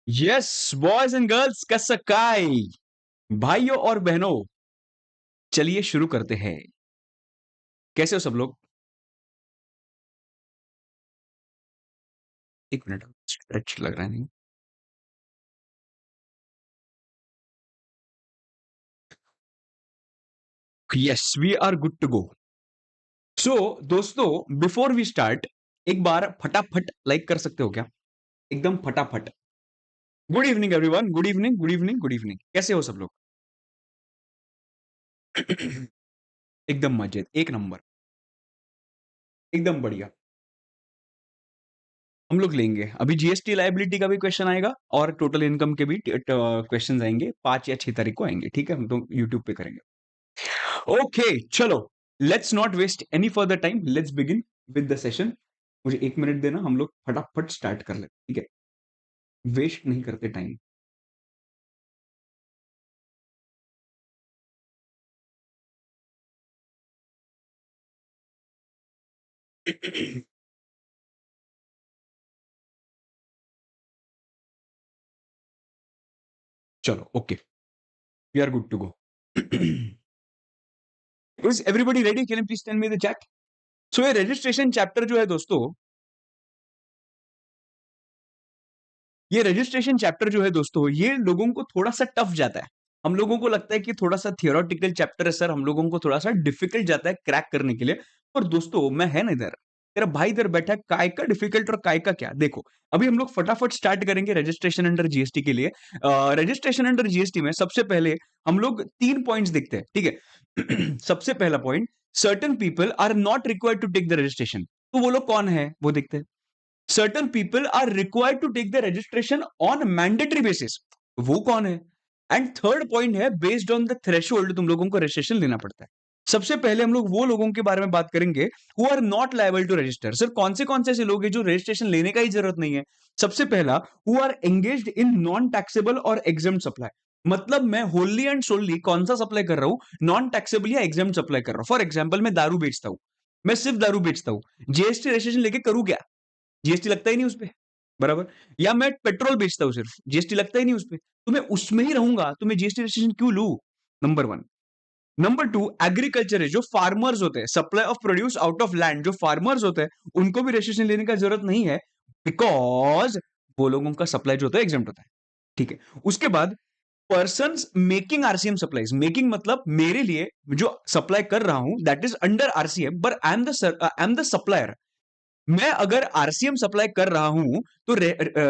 Yes boys and girls कसकाई भाइयों और बहनों, चलिए शुरू करते हैं। कैसे हो सब लोग? एक मिनट, स्ट्रेच लग रहा है नहीं? Yes, we are good to go. So दोस्तों, बिफोर वी स्टार्ट, एक बार फटाफट लाइक कर सकते हो क्या? एकदम फटाफट। Good evening everyone, good evening, good evening, good evening. कैसे हो सब लोग? एकदम मजे, एक नंबर, एकदम बढ़िया। हम लोग लेंगे अभी जीएसटी लायबिलिटी का भी क्वेश्चन आएगा और टोटल इनकम के भी क्वेश्चन आएंगे। 5 या 6 तारीख को आएंगे, ठीक है? हम तो यूट्यूब पे करेंगे। ओके, चलो, let's not waste any further time, let's begin with the session. मुझे 1 मिनट देना, हम लोग फटाफट स्टार्ट कर लेते, ठीक है? वेस्ट नहीं करते टाइम। चलो, okay, we are good to go. Is everybody ready? Can you please tell me the chat? So ये रजिस्ट्रेशन चैप्टर जो है दोस्तों, ये रजिस्ट्रेशन चैप्टर जो है दोस्तों, ये लोगों को थोड़ा सा टफ जाता है। हम लोगों को लगता है कि थोड़ा सा थियोरेटिकल चैप्टर है सर, हम लोगों को थोड़ा सा डिफिकल्ट जाता है क्रैक करने के लिए। पर दोस्तों, मैं है ना इधर, तेरा भाई इधर बैठा है, काय का डिफिकल्ट और काय का क्या। देखो, अभी हम लोग फटाफट स्टार्ट करेंगे रजिस्ट्रेशन अंडर जीएसटी के लिए। रजिस्ट्रेशन अंडर जीएसटी में सबसे पहले हम लोग 3 पॉइंट्स देखते हैं, ठीक है? सबसे पहला point, certain people are not required to take the registration. तो वो लोग कौन है वो देखते हैं। certain people are required to take the registration on mandatory basis। वो कौन है? एंड थर्ड पॉइंट है, बेस्ड ऑन द थ्रेशोल्ड तुम लोगों को रजिस्ट्रेशन लेना पड़ता है। सबसे पहले हम लोग वो लोगों के बारे में बात करेंगे who are not liable to register. Sir कौन से ऐसे लोग हैं जो रजिस्ट्रेशन लेने का ही जरूरत नहीं है? सबसे पहला, who are engaged in non taxable और एग्जाम सप्लाई। मतलब मैं होली एंड सोली कौन सा सप्लाई कर रहा हूं? नॉन टैक्सेबल या एग्जाम सप्लाई कर रहा हूं। फॉर एग्जाम्पल, मैं दारू बेचता हूं, मैं सिर्फ दारू बेचता हूं, जीएसटी रजिस्ट्रेशन लेके करूं क्या? जीएसटी लगता ही नहीं उसपे, बराबर। या मैं पेट्रोल बेचता हूं सिर्फ, जीएसटी लगता ही नहीं उसपे, तो मैं उसमें ही रहूंगा, तो मैं जीएसटी रजिस्ट्रेशन क्यों लू? Number one. Number two, agriculture है, जो फार्मर्स होते हैं, supply of produce out of land, जो फार्मर्स होते हैं, उनको भी रजिस्ट्रेशन लेने का जरूरत नहीं है, बिकॉज वो लोगों का सप्लाई जो होता है एग्जेम्प्ट होता है, ठीक है? उसके बाद, person making RCM supplies. Making मतलब मेरे लिए जो सप्लाई कर रहा हूं, that is under RCM, but I am the supplier. मैं अगर आरसीएम सप्लाई कर रहा हूं, तो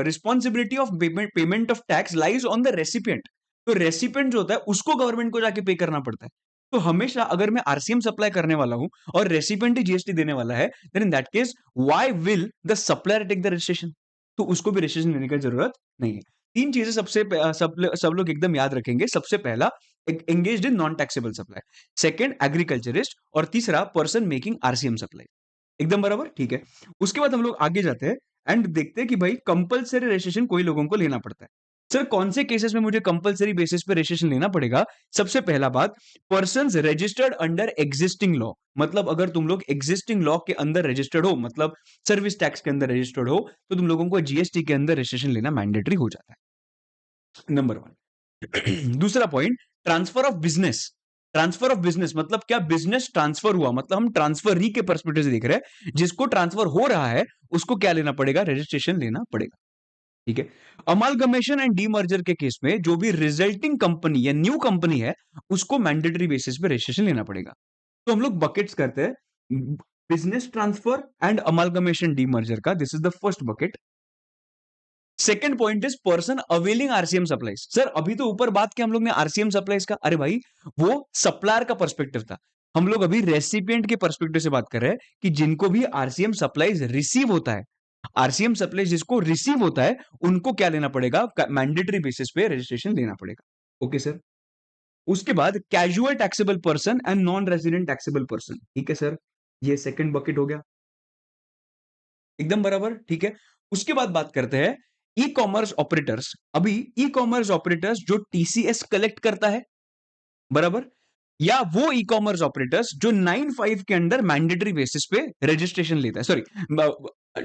responsibility of payment of tax lies on the recipient. तो रेसिपिएंट जो होता है उसको गवर्नमेंट को जाके पे करना पड़ता है। तो हमेशा अगर मैं आरसीएम सप्लाई करने वाला हूं और रेसिपिएंट ही जीएसटी देने वाला है, then in that case why will the supplier take the registration? तो उसको भी रजिस्ट्रेशन लेने की जरूरत नहीं है। तीन चीजें सब लोग एकदम याद रखेंगे। सबसे पहला, engaged in non taxable supply. Second, agriculturist. और तीसरा, पर्सन मेकिंग आरसीएम सप्लाई। एकदम बराबर, ठीक है? उसके बाद हम लोग आगे जाते हैं एंड देखते हैं कि भाई कंपलसरी रजिस्ट्रेशन कोई लोगों को लेना पड़ता है। सर कौन से केसेस में मुझे कंपलसरी बेसिस पे रजिस्ट्रेशन लेना पड़ेगा? सबसे पहला बात, persons registered under existing law. मतलब अगर तुम लोग एग्जिस्टिंग लॉ के अंदर रजिस्टर्ड हो, मतलब सर्विस टैक्स के अंदर रजिस्टर्ड हो, तो तुम लोगों को जीएसटी के अंदर रजिस्ट्रेशन लेना मैंडेटरी हो जाता है। Number one. दूसरा point, transfer of business. Transfer of business मतलब क्या? बिजनेस ट्रांसफर हुआ, मतलब हम ट्रांसफर के परस्पेक्टिव से देख रहे हैं। जिसको ट्रांसफर हो रहा है उसको क्या लेना पड़ेगा? रजिस्ट्रेशन लेना पड़ेगा, ठीक है? अमालगमेशन एंड डीमर्जर के केस में जो भी रिजल्टिंग कंपनी या न्यू कंपनी है, उसको मैंडेटरी बेसिस पे रजिस्ट्रेशन लेना पड़ेगा। तो हम लोग बकेट्स करते हैं, business transfer and amalgamation demerger का, this is the first bucket. Second point is person availing RCM supplies. Sir अभी तो ऊपर बात की हम लोग ने आरसीएम सप्लाईज का, अरे भाई वो सप्लायर का पर्सपेक्टिव था। हम लोग अभी रेसिपिएंट के पर्सपेक्टिव से बात कर रहे हैं कि जिनको भी आरसीएम सप्लाईज रिसीव होता है, आरसीएम सप्लाईज जिसको रिसीव होता है, उनको क्या लेना पड़ेगा? मैंडेटरी बेसिस पे रजिस्ट्रेशन लेना पड़ेगा। Okay sir. उसके बाद casual taxable person and non resident taxable person, ठीक है सर? ये सेकंड बकेट हो गया, एकदम बराबर, ठीक है? उसके बाद बात करते हैं ई कॉमर्स ऑपरेटर्स। अभी ई कॉमर्स ऑपरेटर्स जो टीसीएस कलेक्ट करता है, बराबर, या वो ई कॉमर्स ऑपरेटर्स जो 9(5) के अंदर मैंडेटरी बेसिस पे रजिस्ट्रेशन लेता है, सॉरी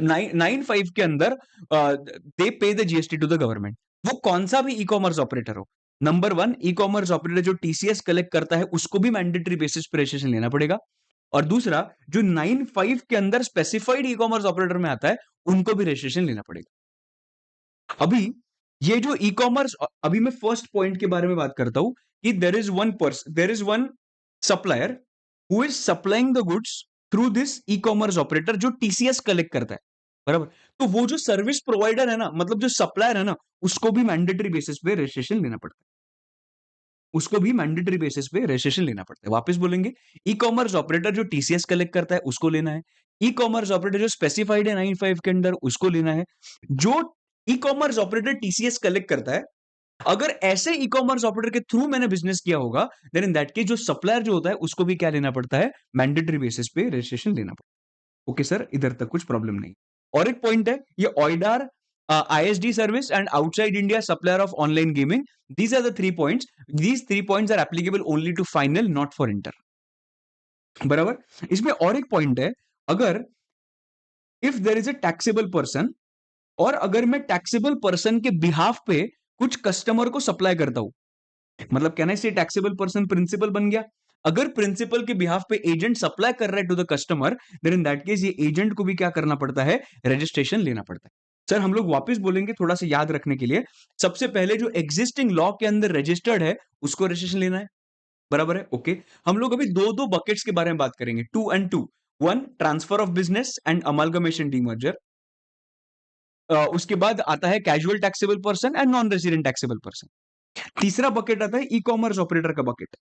9(5) के अंदर they pay the GST to the government. वो कौन सा भी ई-कॉमर्स ऑपरेटर हो। नंबर 1 ई-कॉमर्स ऑपरेटर जो टीसीएस कलेक्ट करता है, उसको भी मैंडेटरी बेसिस पे रजिस्ट्रेशन लेना पड़ेगा। और दूसरा जो 9(5) के अंदर स्पेसिफाइड ई-कॉमर्स ऑपरेटर में आता है, उनको भी रजिस्ट्रेशन लेना पड़ेगा। अभी ये जो ई-कॉमर्स अभी मैं फर्स्ट पॉइंट के बारे में बात करता हूं कि there is one supplier who is supplying the goods through this e-commerce operator जो टीसीएस कलेक्ट करता है, बराबर। तो वो जो सर्विस प्रोवाइडर है ना, मतलब जो सप्लायर है ना, उसको भी मैंडेटरी बेसिस पे रजिस्ट्रेशन लेना पड़ता है। उसको भी मैंडेटरी बेसिस पे रजिस्ट्रेशन लेना पड़ता है। वापस बोलेंगे, ई कॉमर्स ऑपरेटर जो टीसीएस कलेक्ट करता है उसको लेना है। ई कॉमर्स ऑपरेटर जो स्पेसिफाइड है 9(5) के अंदर उसको लेना है। जो e commerce operator TCS collect करता है, अगर ऐसे ई कॉमर्स ऑपरेटर के थ्रू मैंने बिजनेस किया होगा, देन इन दैट केस जो सप्लायर जो होता है उसको भी क्या लेना पड़ता है, मैंडेटरी बेसिस पे रजिस्ट्रेशन लेना पड़ता है। ओके सर, इधर तक कुछ प्रॉब्लम नहीं। और एक पॉइंट है, ये ऑइडार ISD service and outside India supplier of online gaming. These are the 3 points. These 3 points are applicable only to final, not for inter. बराबर। इसमें और एक पॉइंट है, अगर if there is a taxable person, और अगर मैं टैक्सेबल पर्सन के बिहाफ पे कुछ कस्टमर को सप्लाई करता हूं, मतलब कहना से टैक्सेबल पर्सन प्रिंसिपल बन गया। अगर प्रिंसिपल के बिहाफ पे एजेंट सप्लाई कर रहा है to the customer, then in that case ये एजेंट को भी क्या करना पड़ता है, रजिस्ट्रेशन लेना पड़ता है। सर हम लोग वापस बोलेंगे थोड़ा सा याद रखने के लिए, सबसे पहले जो एग्जिस्टिंग लॉ के अंदर रजिस्टर्ड है उसको रजिस्ट्रेशन लेना है, बराबर है। ओके, हम लोग अभी दो दो बकेट्स के बारे में बात करेंगे, 2 and 2। 1 transfer of business and amalgamation demerger. उसके बाद आता है casual taxable person and non resident taxable person. तीसरा बकेट आता है ई कॉमर्स ऑपरेटर का बकेट,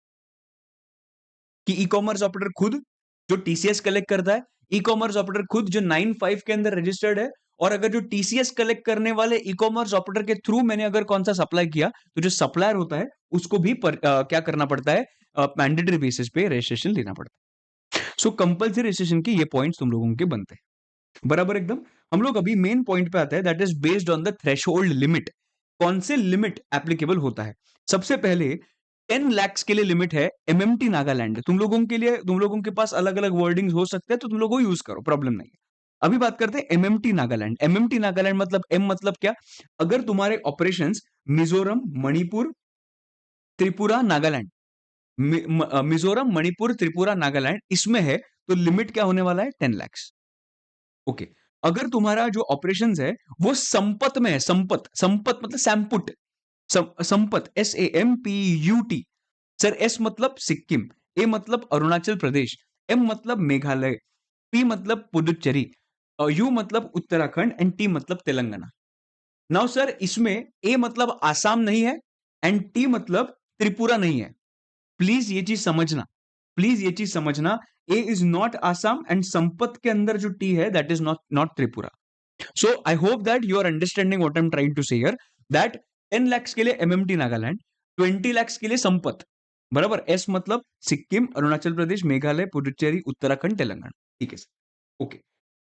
कि ई कॉमर्स ऑपरेटर खुद जो टीसीएस कलेक्ट करता है, ई कॉमर्स ऑपरेटर खुद जो 9(5) के अंदर रजिस्टर्ड है, और अगर जो टीसीएस कलेक्ट करने वाले ई कॉमर्स ऑपरेटर के थ्रू मैंने अगर कौन सा सप्लाई किया, तो जो सप्लायर होता है उसको भी क्या करना पड़ता है, मैंडेटरी बेसिस पे रजिस्ट्रेशन लेना पड़ता है। सो कंपल्सरी रजिस्ट्रेशन के ये पॉइंट्स तुम लोगों के बनते हैं, बराबर एकदम। हम लोग अभी मेन पॉइंट पे आते हैं, that is based on the threshold limit. कौन से लिमिट एप्लीकेबल होता है? सबसे पहले 10 lakhs के लिए लिमिट है एमएमटी नागालैंड। तुम लोगों के लिए, तुम लोगों के पास अलग अलग वर्डिंग्स हो सकते हैं, तो तुम लोग वो यूज करो, प्रॉब्लम नहीं है। अभी बात करते हैं एमएमटी नागालैंड। एमएमटी नागालैंड मतलब एम मतलब क्या? अगर तुम्हारे ऑपरेशंस मिजोरम, मणिपुर, त्रिपुरा, नागालैंड, मिजोरम, मणिपुर, त्रिपुरा, नागालैंड इसमें है, तो लिमिट क्या होने वाला है, 10 lakhs। ओके, अगर तुम्हारा जो ऑपरेशंस है वो संपत में है, संपत, संपत मतलब सैमपुट, संपत, SAMPUT। सर एस मतलब सिक्किम, ए मतलब अरुणाचल प्रदेश, एम मतलब मेघालय, पी मतलब पुदुचेरी, यू मतलब उत्तराखंड एंड टी मतलब तेलंगाना। नाउ सर इसमें ए मतलब आसाम नहीं है एंड टी मतलब त्रिपुरा नहीं है। प्लीज ये चीज समझना, प्लीज ये चीज समझना, A is not Assam and संपत के अंदर जो टी है that is not not Tripura. So I hope that you are understanding what I am trying to say here, that 10 lakhs के लिए एमएमटी नागालैंड, 20 lakhs के लिए संपत, बराबर। एस मतलब सिक्किम, अरुणाचल प्रदेश, मेघालय, पुडुचेरी, उत्तराखंड, तेलंगाना। ठीक है सर, ओके।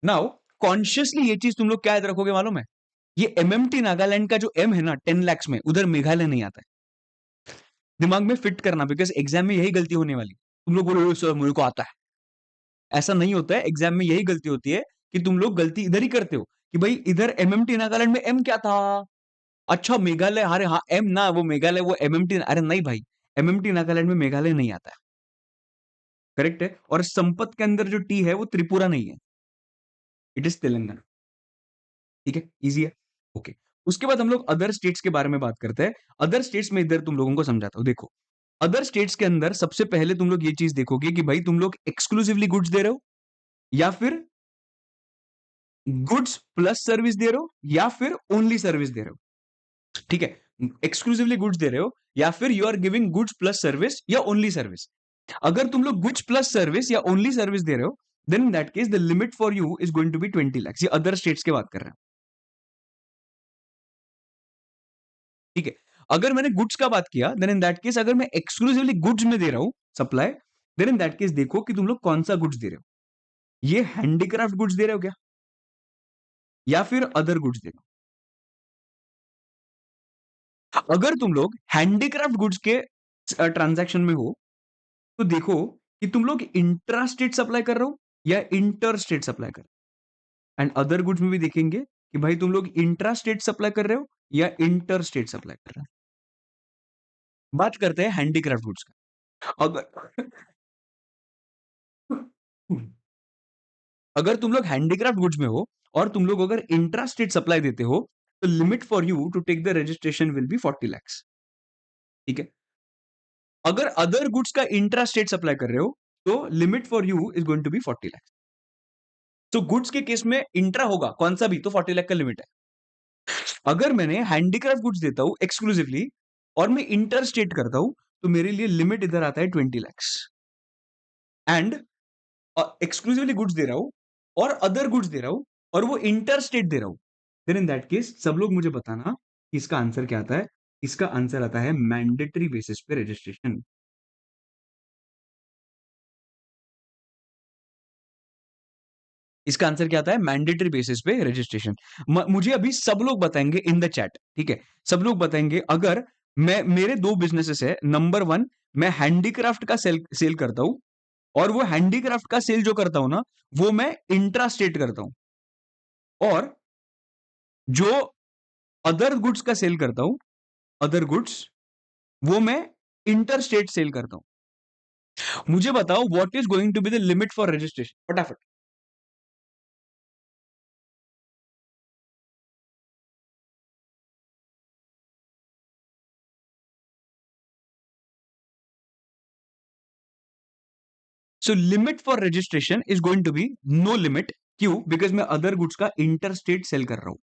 नाउ कॉन्शियसली ये चीज तुम लोग क्या याद रखोगे मालूम है, ये एमएमटी नागालैंड का जो एम है ना 10 lakhs में, उधर मेघालय नहीं आता है। दिमाग में फिट करना, बिकॉज एग्जाम में यही गलती होने वाली। तुम लोग बोलो सर मुझे को आता है, ऐसा नहीं होता है। एग्जाम में यही गलती होती है कि तुम लोग गलती इधर ही करते हो, कि भाई इधर एमएमटी नागालैंड में एम क्या था, अच्छा मेघालय, अरे हाँ एम ना, वो मेघालय, वो एमएमटी, अरे नहीं भाई, एमएमटी नागालैंड में मेघालय नहीं आता है, करेक्ट है। और संपत के अंदर जो टी है वो त्रिपुरा नहीं है, इट इज तेलंगाना। ठीक है, इजी है, ओके। उसके बाद हम लोग अदर स्टेट्स के बारे में बात करते हैं। अदर स्टेट्स में इधर तुम लोगों को समझाता हूं, देखो। अदर स्टेट्स के अंदर सबसे पहले तुम लोग ये चीज देखोगे कि भाई तुम लोग एक्सक्लूसिवली गुड्स दे रहे हो, या फिर गुड्स प्लस सर्विस दे रहे हो, या फिर ओनली सर्विस दे रहे हो। ठीक है, एक्सक्लूसिवली गुड्स दे रहे हो, या फिर you are giving goods plus service या ओनली सर्विस। अगर तुम लोग गुड्स प्लस सर्विस या ओनली सर्विस दे रहे हो, then in that case the limit for you is going to be 20 lakhs। ये अदर स्टेट्स की बात कर रहे हैं, ठीक है। अगर मैंने गुड्स का बात किया, देन इन दैट केस अगर मैं एक्सक्लूसिवली गुड्स में दे रहा हूं supply, then in that case देखो कि तुम लोग कौन सा गुड्स दे रहे हो। ये हैंडीक्राफ्ट गुड्स दे रहे हो क्या, या फिर अदर गुड्स दे रहे हो? अगर तुम लोग हैंडीक्राफ्ट गुड्स के ट्रांजैक्शन में हो, तो देखो कि तुम लोग इंट्रा स्टेट सप्लाई कर रहे हो या इंटर स्टेट सप्लाई कर रहे हो। एंड अदर गुड्स में भी देखेंगे कि भाई तुम लोग इंट्रा स्टेट सप्लाई कर रहे हो या इंटर स्टेट सप्लाई कर रहे हो। बात करते हैं हैंडीक्राफ्ट गुड्स का। अगर अगर तुम लोग हैंडीक्राफ्ट गुड्स में हो और तुम लोग अगर इंट्रा स्टेट सप्लाई देते हो, तो limit for you to take the registration will be 40 lakhs। ठीक है। अगर अदर गुड्स का इंट्रा स्टेट सप्लाई कर रहे हो, तो limit for you is going to be 40 lakhs। तो गुड्स के केस में इंट्रा होगा कौन सा भी, तो 40 लाख का लिमिट है। अगर मैंने हैंडीक्राफ्ट गुड्स देता हूं एक्सक्लूसिवली और मैं इंटर स्टेट करता हूं, तो मेरे लिए लिमिट इधर आता है 20 lakhs। एंड एक्सक्लूसिवली गुड्स दे रहा हूं और अदर गुड्स दे रहा हूं और वो इंटर स्टेट दे रहा हूं, देन इन दैट केस सब लोग मुझे बताना कि इसका आंसर क्या आता है। इसका आंसर आता है मैंडेटरी बेसिस पे रजिस्ट्रेशन। इसका आंसर क्या आता है, मैंडेटरी बेसिस पे रजिस्ट्रेशन। मुझे अभी सब लोग बताएंगे इन द चैट, ठीक है। सब लोग बताएंगे अगर मैं, मेरे दो बिजनेसेस है, नंबर वन मैं हैंडीक्राफ्ट का सेल करता हूं और वो हैंडीक्राफ्ट का सेल जो करता हूं ना, वो मैं इंट्रा स्टेट करता हूं, और जो अदर गुड्स का सेल करता हूं, अदर गुड्स, वो मैं इंटर स्टेट सेल करता हूं। मुझे बताओ what is going to be the limit for registration, फटाफट। So limit for registration is going to be no limit. क्यों? बिकॉज मैं अदर गुड्स का इंटर स्टेट सेल कर रहा हूं,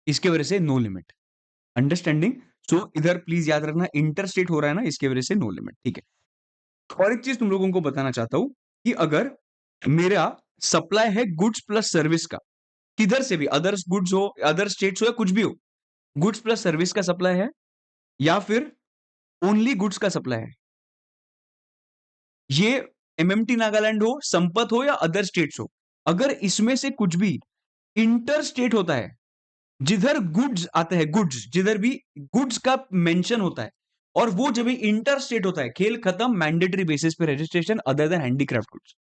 इसके वजह से नो लिमिट। अंडरस्टैंडिंग? सो इधर प्लीज याद रखना, इंटर स्टेट हो रहा है ना, इसके वजह से नो लिमिट। ठीक है। और एक चीज तुम लोगों को बताना चाहता हूं कि अगर मेरा सप्लाई है गुड्स प्लस सर्विस का, किधर से भी, अदर गुड्स हो, अदर स्टेट्स हो, या कुछ भी हो, गुड्स प्लस सर्विस का सप्लाई है या फिर ओनली गुड्स का सप्लाई है, ये एमएमटी नागालैंड हो, संपत हो, या अदर स्टेट्स हो, अगर इसमें से कुछ भी इंटर स्टेट होता है, जिधर गुड्स आते हैं, गुड्स जिधर भी गुड्स का मेंशन होता है, और वो जब भी इंटर स्टेट होता है, खेल खत्म, मैंडेटरी बेसिस पे registration other than handicraft goods.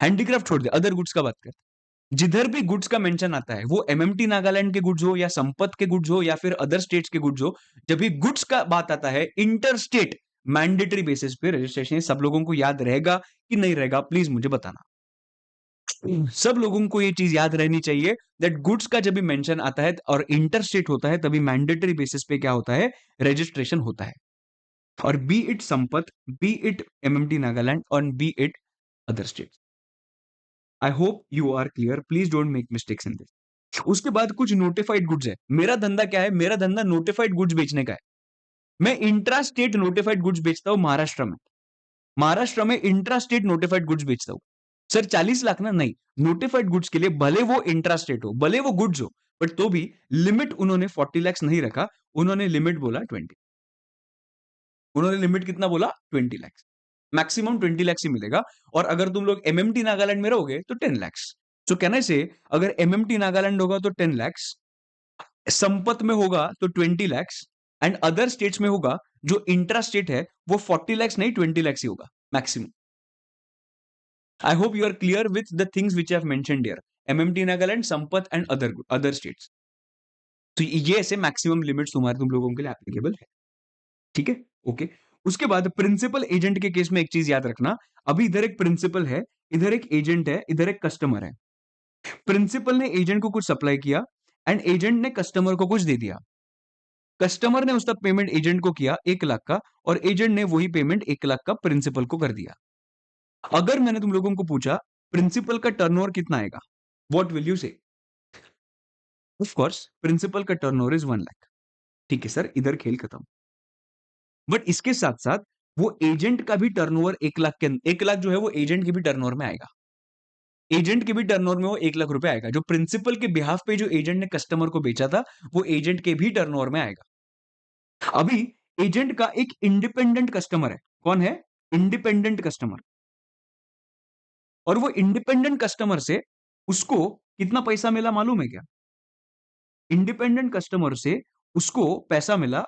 Handicraft छोड़ दे, अदर गुड्स का बात करते हैं। जिधर भी गुड्स का मेंशन आता है, वो एमएमटी नागालैंड के गुड्स हो या संपत के गुड्स हो या फिर अदर स्टेट्स के गुड्स हो, जब भी गुड्स का बात आता है इंटर स्टेट, मैंडेटरी बेसिस पे रजिस्ट्रेशन। सब लोगों को याद रहेगा कि नहीं रहेगा, प्लीज मुझे बताना। सब लोगों को ये चीज याद रहनी चाहिए दैट गुड्स का जब भी मेंशन आता है और इंटर स्टेट होता है, तभी मैंडेटरी बेसिस पे क्या होता है, रजिस्ट्रेशन होता है। और बी इट संपत, बी इट एमएमटी नागालैंड, और be it other state. I hope you are clear, please don't make mistakes in this. उसके बाद कुछ नोटिफाइड गुड्स है। मेरा धंधा क्या है, मेरा धंधा नोटिफाइड गुड्स बेचने का है। मैं इंट्रा स्टेट नोटिफाइड गुड्स बेचता हूं महाराष्ट्र में। महाराष्ट्र में इंट्रा स्टेट नोटिफाइड गुड्स बेचता हूं। सर 40 लाख ना, नहीं, नोटिफाइड गुड्स के लिए भले वो इंट्रा स्टेट हो, भले वो गुड्स हो, बट तो भी लिमिट उन्होंने 40 लाख नहीं रखा, उन्होंने लिमिट बोला 20। उन्होंने लिमिट कितना बोला, 20 लाख। मैक्सिमम 20 लाख ही मिलेगा। और अगर तुम लोग एमएमटी नागालैंड में रहोगे तो 10 लाख। सो कैन आई से, अगर एमएमटी नागालैंड होगा तो 10 लाख, संपत में होगा तो 20 लाख, एंड अदर स्टेट्स में होगा जो इंट्रा स्टेट है, वो 40 लाख नहीं, 20 लाख ही होगा maximum. I hope you are clear with the things which I have mentioned here. MMT Nagaland, Sampath and other states. तो ये ऐसे मैक्सिमम लिमिट्स तुम्हारे, तुम लोगों के लिए एप्लीकेबल है। ठीक है, ओके। उसके बाद प्रिंसिपल एजेंट के केस में एक चीज याद रखना। अभी इधर एक प्रिंसिपल है, इधर एक एजेंट है, इधर एक कस्टमर है। प्रिंसिपल ने एजेंट को कुछ सप्लाई किया एंड एजेंट ने कस्टमर को कुछ दे दिया। कस्टमर ने उसका पेमेंट एजेंट को किया 1 लाख का, और एजेंट ने वही पेमेंट 1 लाख का प्रिंसिपल को कर दिया। अगर मैंने तुम लोगों को पूछा प्रिंसिपल का टर्नओवर कितना आएगा, व्हाट विल यू से? ऑफ कोर्स प्रिंसिपल का टर्नओवर इज 1 लाख। ठीक है सर, इधर खेल खत्म। बट इसके साथ साथ वो एजेंट का भी टर्नओवर 1 लाख के, 1 लाख जो है वो एजेंट के भी टर्नओवर में आएगा। एजेंट के भी टर्नओवर में वो 1 लाख रुपए आएगा। जो प्रिंसिपल के बिहाफ पे जो एजेंट ने कस्टमर को बेचा था, वो एजेंट के भी टर्नओवर में आएगा। अभी एजेंट का एक इंडिपेंडेंट कस्टमर है। कौन है? Independent customer. और वो इंडिपेंडेंट कस्टमर से उसको कितना पैसा मिला मालूम है क्या? इंडिपेंडेंट कस्टमर से उसको पैसा मिला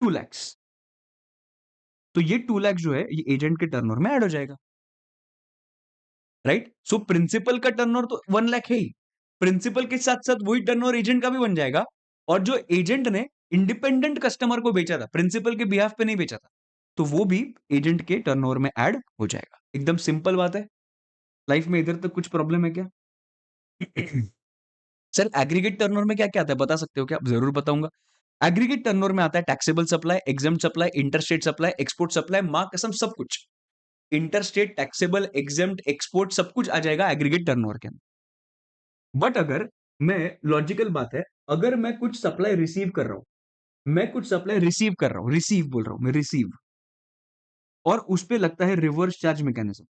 2 lakhs। तो ये 2 लाख जो है ये एजेंट के टर्नओवर में ऐड हो जाएगा, राइट? सो प्रिंसिपल का टर्नओवर तो 1 लाख है ही, प्रिंसिपल के साथ-साथ वही टर्नओवर एजेंट का भी बन जाएगा और जो एजेंट ने इंडिपेंडेंट कस्टमर को बेचा था, प्रिंसिपल के बिहाफ पे नहीं बेचा था, तो वो भी एजेंट के टर्नओवर में ऐड हो जाएगा। एकदम सिंपल बात है। लाइफ में इधर तक कुछ प्रॉब्लम है क्या? सर एग्रीगेट टर्नओवर में क्या-क्या आता है बता सकते हो क्या? ज़रूर बताऊँगा। एग्रीगेट टर्नओवर में आता है taxable supply, exempt supply, interstate supply, export supply, माँ कसम सब कुछ। इंटरस्टेट, टैक्सेबल, exempt, एक्सपोर्ट सब कुछ आ जाएगा एग्रीगेट टर्नओवर के अंदर। बट अगर मैं लॉजिकल बात है, अगर मैं कुछ सप्लाई रिसीव कर रहा हूँ, मैं कुछ सप्लाई रिसीव कर रहा हूँ, रिसीव बोल रहा हूँ मैं रिसीव और उस पे लगता है रिवर्स चार्ज मैकेनिज्म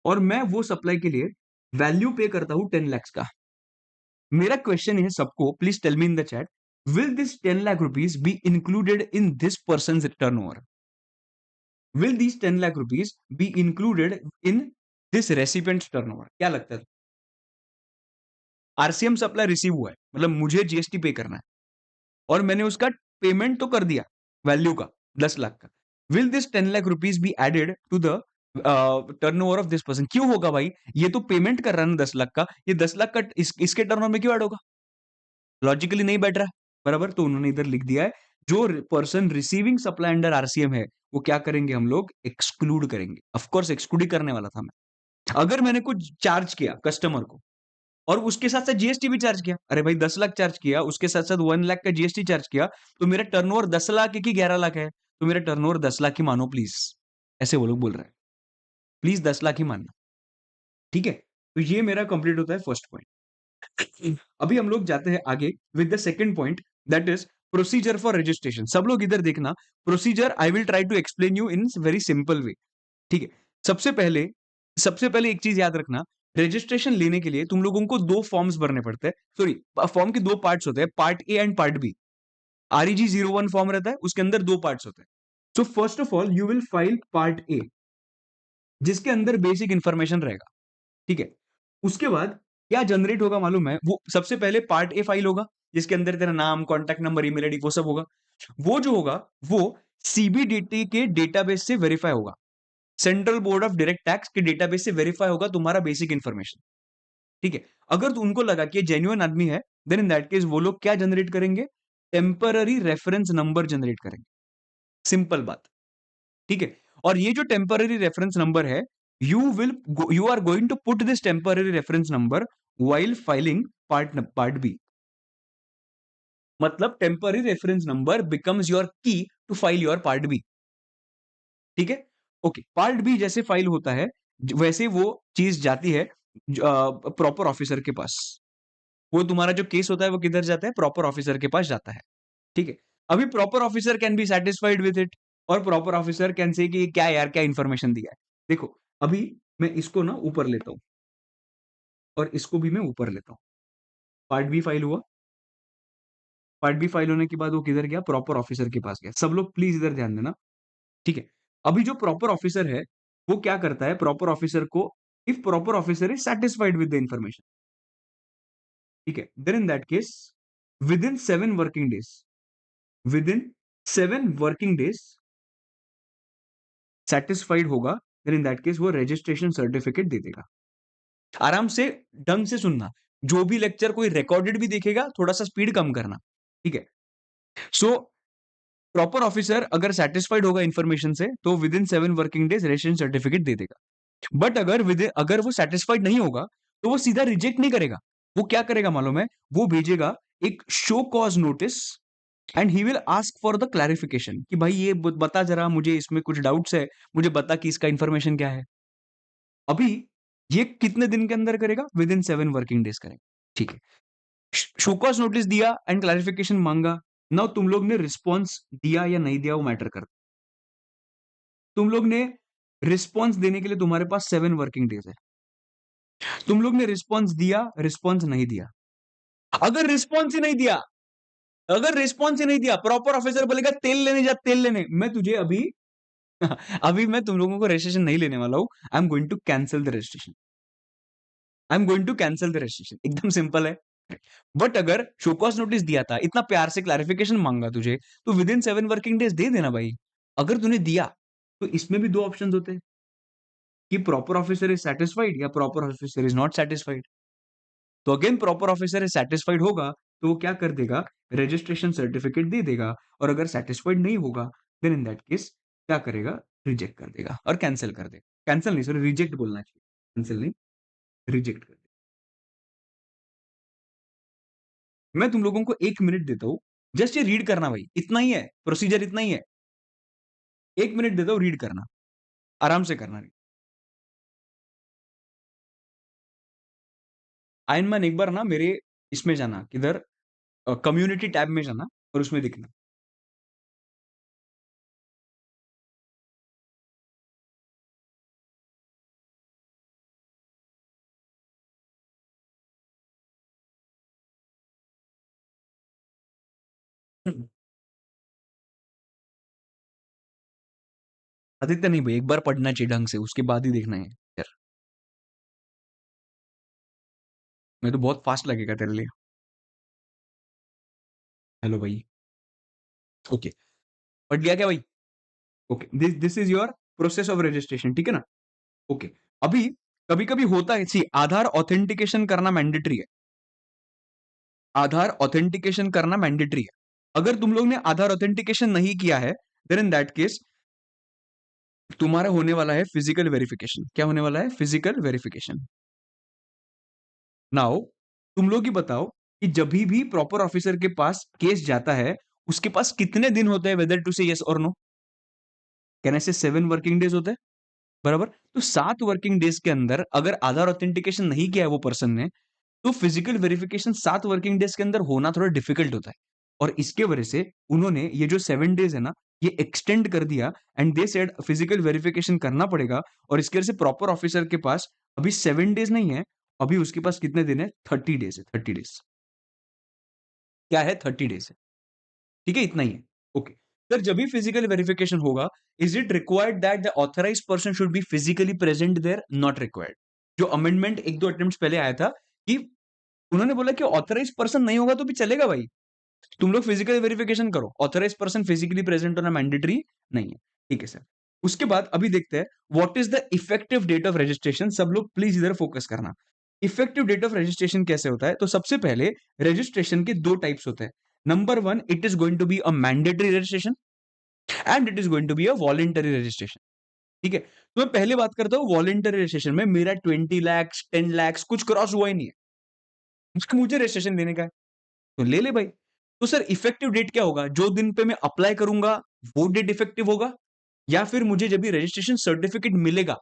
और मैं वो सप्लाई के लिए वैल्यू पे करता हूँ 10 लाख का। मेरा क्वेश्चन है सबको, please tell me in the chat, will this 10 lakh rupees be included in this person's turnover? Will this 10 lakh rupees be included in this recipient's turnover? क्या लगता है? आरसीएम सप्लाई रिसीव हुआ है, मतलब मुझे जीएसटी पे करना है और मैंने उसका पेमेंट तो कर दिया वैल्यू का 10 लाख का। Will this 10 lakh rupees be added to the turnover of this person? क्यों होगा भाई? ये तो पेमेंट कर रहा है ना 10 लाख का, ये 10 लाख का इसके टर्नओवर में क्यों ऐड होगा? लॉजिकली नहीं बैठ रहा है, बराबर? तो उन्होंने इधर लिख दिया है, जो person receiving supply under RCM है, वो क्या करेंगे हम लोग? एक्सक्लूड करेंगे। ऑफ कोर्स एक्सक्लूड ही करने वाला था मैं। अगर मैंने कुछ चार्ज किया कस्टमर को और उसके साथ-साथ जीएसटी भी चार्ज किया, अरे भाई 10 लाख चार्ज किया, उसके साथ-साथ 1 लाख का जीएसटी चार्ज किया, तो मेरा टर्नओवर 10 लाख है कि 11 लाख है? तो मेरा टर्नओवर 10 लाख ही मानो प्लीज। ऐसे वो लोग बोल रहे हैं। प्लीज 10 लाख ही मानना, ठीक है? तो ये मेरा कंप्लीट होता है फर्स्ट पॉइंट। अभी हम लोग जाते हैं आगे with the second point, that is procedure for registration. सब लोग इधर देखना, procedure I will try to explain you in very simple way, ठीक है? सबसे पहले सबसे पहले एक चीज याद रखना, रजिस्ट्रेशन लेने के लिए तुम लोगों को 2 फॉर्म्स भरने पड़ते हैं। सॉरी, फॉर्म के 2 पार्ट्स होते हैं, part A and part B. REG 01 form रहता है, उसके अंदर 2 पार्ट्स होते हैं। So first of all you will file part A, जिसके अंदर बेसिक इंफॉर्मेशन रहेगा, ठीक है? उसके बाद क्या जनरेट होगा मालूम है? वो सबसे पहले पार्ट ए फाइल होगा, जिसके अंदर तेरा नाम, कॉन्टैक्ट नंबर, ईमेल आईडी वो सब होगा। वो जो होगा, वो सीबीडीटी के डेटाबेस से वेरीफाई होगा। Central board of direct tax के डेटाबेस से वेरीफाई होगा तुम्हारा बेसिक इंफॉर्मेशन, ठीक है? अगर तो उनको लगा कि ये जेन्युइन आदमी है, देन इन दैट केस वो लोग क्या जनरेट करेंगे? टेम्पररी रेफरेंस नंबर जनरेट करेंगे। सिंपल बात, ठीक है? और ये जो टेम्पररी रेफरेंस नंबर है, you are going to put this temporary reference number while filing part B. मतलब temporary reference number becomes your key to file your part B, ठीक है? ओके, पार्ट बी जैसे फाइल होता है, वैसे वो चीज जाती है प्रॉपर ऑफिसर के पास। वो तुम्हारा जो केस होता है वो किधर जाता है? प्रॉपर ऑफिसर के पास जाता है, ठीक है? अभी proper officer can be satisfied with it और प्रॉपर ऑफिसर कैन से कि क्या यार, क्या इंफॉर्मेशन दिया है। देखो, अभी मैं इसको ना ऊपर लेता हूं और इसको भी मैं ऊपर लेता हूं। पार्ट बी फाइल हुआ, पार्ट बी फाइल होने के बाद वो किधर गया? प्रॉपर ऑफिसर के पास गया। सब लोग प्लीज इधर ध्यान देना, ठीक है? अभी जो प्रॉपर ऑफिसर है, वो क्या करता है? प्रॉपर ऑफिसर को, if proper officer is satisfied with the information, ठीक है, then in that case within 7 working days, within 7 working days satisfied होगा, देन इन दैट केस वो रजिस्ट्रेशन सर्टिफिकेट दे देगा। आराम से, ढंग से सुनना, जो भी लेक्चर कोई रिकॉर्डेड भी देखेगा, थोड़ा सा स्पीड कम करना, ठीक है? सो प्रॉपर ऑफिसर अगर सेटिस्फाइड होगा इंफॉर्मेशन से, तो within 7 working days registration certificate दे देगा। बट अगर वो सेटिस्फाइड नहीं होगा, तो वो सीधा रिजेक्ट नहीं करेगा। वो क्या करेगा मालूम है? वो भेजेगा एक show cause notice and he will ask for the clarification कि भाई ये बता जरा, मुझे इसमें कुछ डाउट्स है, मुझे बता कि इसका इंफॉर्मेशन क्या है। अभी ये कितने दिन के अंदर करेगा? विद इन 7 वर्किंग डेज करेगा, ठीक है? शो कॉज नोटिस दिया एंड क्लैरिफिकेशन मांगा। नाउ तुम लोग ने रिस्पॉन्स दिया या नहीं दिया वो मैटर करता। तुम लोग ने रिस्पॉन्स देने के लिए तुम्हारे पास 7 वर्किंग डेज है। तुम लोग ने रिस्पॉन्स दिया, रिस्पॉन्स नहीं दिया। अगर रिस्पॉन्स ही नहीं दिया, अगर रिस्पॉन्स ही नहीं दिया, प्रॉपर ऑफिसर बोलेगा तेल लेने जा, तेल लेने। मैं तुझे अभी अभी मैं तुम लोगों को रजिस्ट्रेशन नहीं लेने वाला हूं। आई am going to cancel the registration, I am going to cancel the registration. एकदम सिंपल है। बट अगर शोकॉज नोटिस दिया था, इतना प्यार से क्लैरिफिकेशन मांगा तुझे, तो विद इन 7 वर्किंग डेज दे देना भाई। अगर तूने दिया, तो इसमें भी 2 ऑप्शन होते हैं कि प्रॉपर ऑफिसर इज सेटिस्फाइड या proper officer is not satisfied. तो अगेन प्रॉपर ऑफिसर सेटिस्फाइड होगा तो वो क्या कर देगा, रजिस्ट्रेशन सर्टिफिकेट दे देगा, और अगर सेटिस्फाइड नहीं होगा देन इन दैट केस क्या करेगा, रिजेक्ट कर देगा और कैंसिल कर देगा। कैंसिल नहीं, सॉरी, रिजेक्ट बोलना चाहिए, कैंसिल नहीं, रिजेक्ट कर देगा। मैं तुम लोगों को 1 मिनट देता हूं, जस्ट ये रीड करना भाई, इतना ही है प्रोसीजर, इतना ही है। 1 मिनट देता हूं, रीड करना, आराम से करना। आयनमैन एक बार ना मेरे इसमें जाना, किधर, कम्युनिटी टैब में जाना और उसमें दिखना। आदित्य नहीं भाई, एक बार पढ़ना चाहिए ढंग से, उसके बाद ही देखना है यार। मैं तो बहुत फास्ट लगेगा तेरे लिए। हेलो भाई। ओके, पढ़ लिया क्या भाई? Okay, this this is your process of registration, ठीक है ना? ओके। अभी कभी कभी होता है, सी, आधार ऑथेंटिकेशन करना मैंडेटरी है। आधार ऑथेंटिकेशन करना मैंडेटरी है। अगर तुम लोग ने आधार ऑथेंटिकेशन नहीं किया है देन इन दैट केस तुम्हारा होने वाला है फिजिकल वेरिफिकेशन। क्या होने वाला है? Physical verification. नाउ तुम लोग ही बताओ कि जब भी प्रॉपर ऑफिसर के पास केस जाता है, उसके पास कितने दिन होते हैं वेदर टू से यस और नो? कैन आई से 7 वर्किंग डेज होते हैं, बराबर? तो 7 वर्किंग डेज के अंदर अगर आधार ऑथेंटिकेशन नहीं किया है वो पर्सन ने, तो फिजिकल वेरिफिकेशन 7 वर्किंग डेज के अंदर होना थोड़ा डिफिकल्ट होता है। और इसके वजह से उन्होंने ये जो 7 डेज है ना, ये एक्सटेंड कर दिया, and they said physical verification करना पड़ेगा। और इसके वजह से प्रॉपर ऑफिसर के पास अभी 7 डेज नहीं है, अभी उसके पास कितने दिन है? 30 डेज है, 30 डेज। क्या है? 30 डेज है, ठीक है, इतना ही है। ओके। सर जब भी फिजिकल वेरिफिकेशन होगा, is it required that the authorise person should be physically present there? Not required. जो अमेंडमेंट 1-2 अटेम्प्ट पहले आया था कि उन्होंने बोला कि ऑथराइज पर्सन नहीं होगा तो भी चलेगा भाई, तुम लोग फिजिकल वेरिफिकेशन करो, ऑथराइज पर्सन फिजिकली प्रेजेंट होना मैंडेटरी नहीं है, ठीक है सर। उसके बाद अभी देखते हैं what is the effective date of registration. सब लोग प्लीज इधर फोकस करना। इफेक्टिव डेट ऑफ रजिस्ट्रेशन कैसे होता है? तो सबसे पहले रजिस्ट्रेशन के दो टाइप्स होते हैं। Number one, it is going to be a mandatory registration and it is going to be a voluntary registration, ठीक है? तो मैं पहले बात करता हूं वॉलेंटरी रजिस्ट्रेशन में। मेरा 20 लाख 10 लाख कुछ क्रॉस हुआ ही नहीं है, मुझे रजिस्ट्रेशन देने का है, तो ले ले भाई। तो सर इफेक्टिव डेट क्या होगा? जो दिन पे मैं अप्लाई करूंगा वो डेट इफेक्टिव होगा, या फिर मुझे जब भी रजिस्ट्रेशन सर्टिफिकेट मिलेगा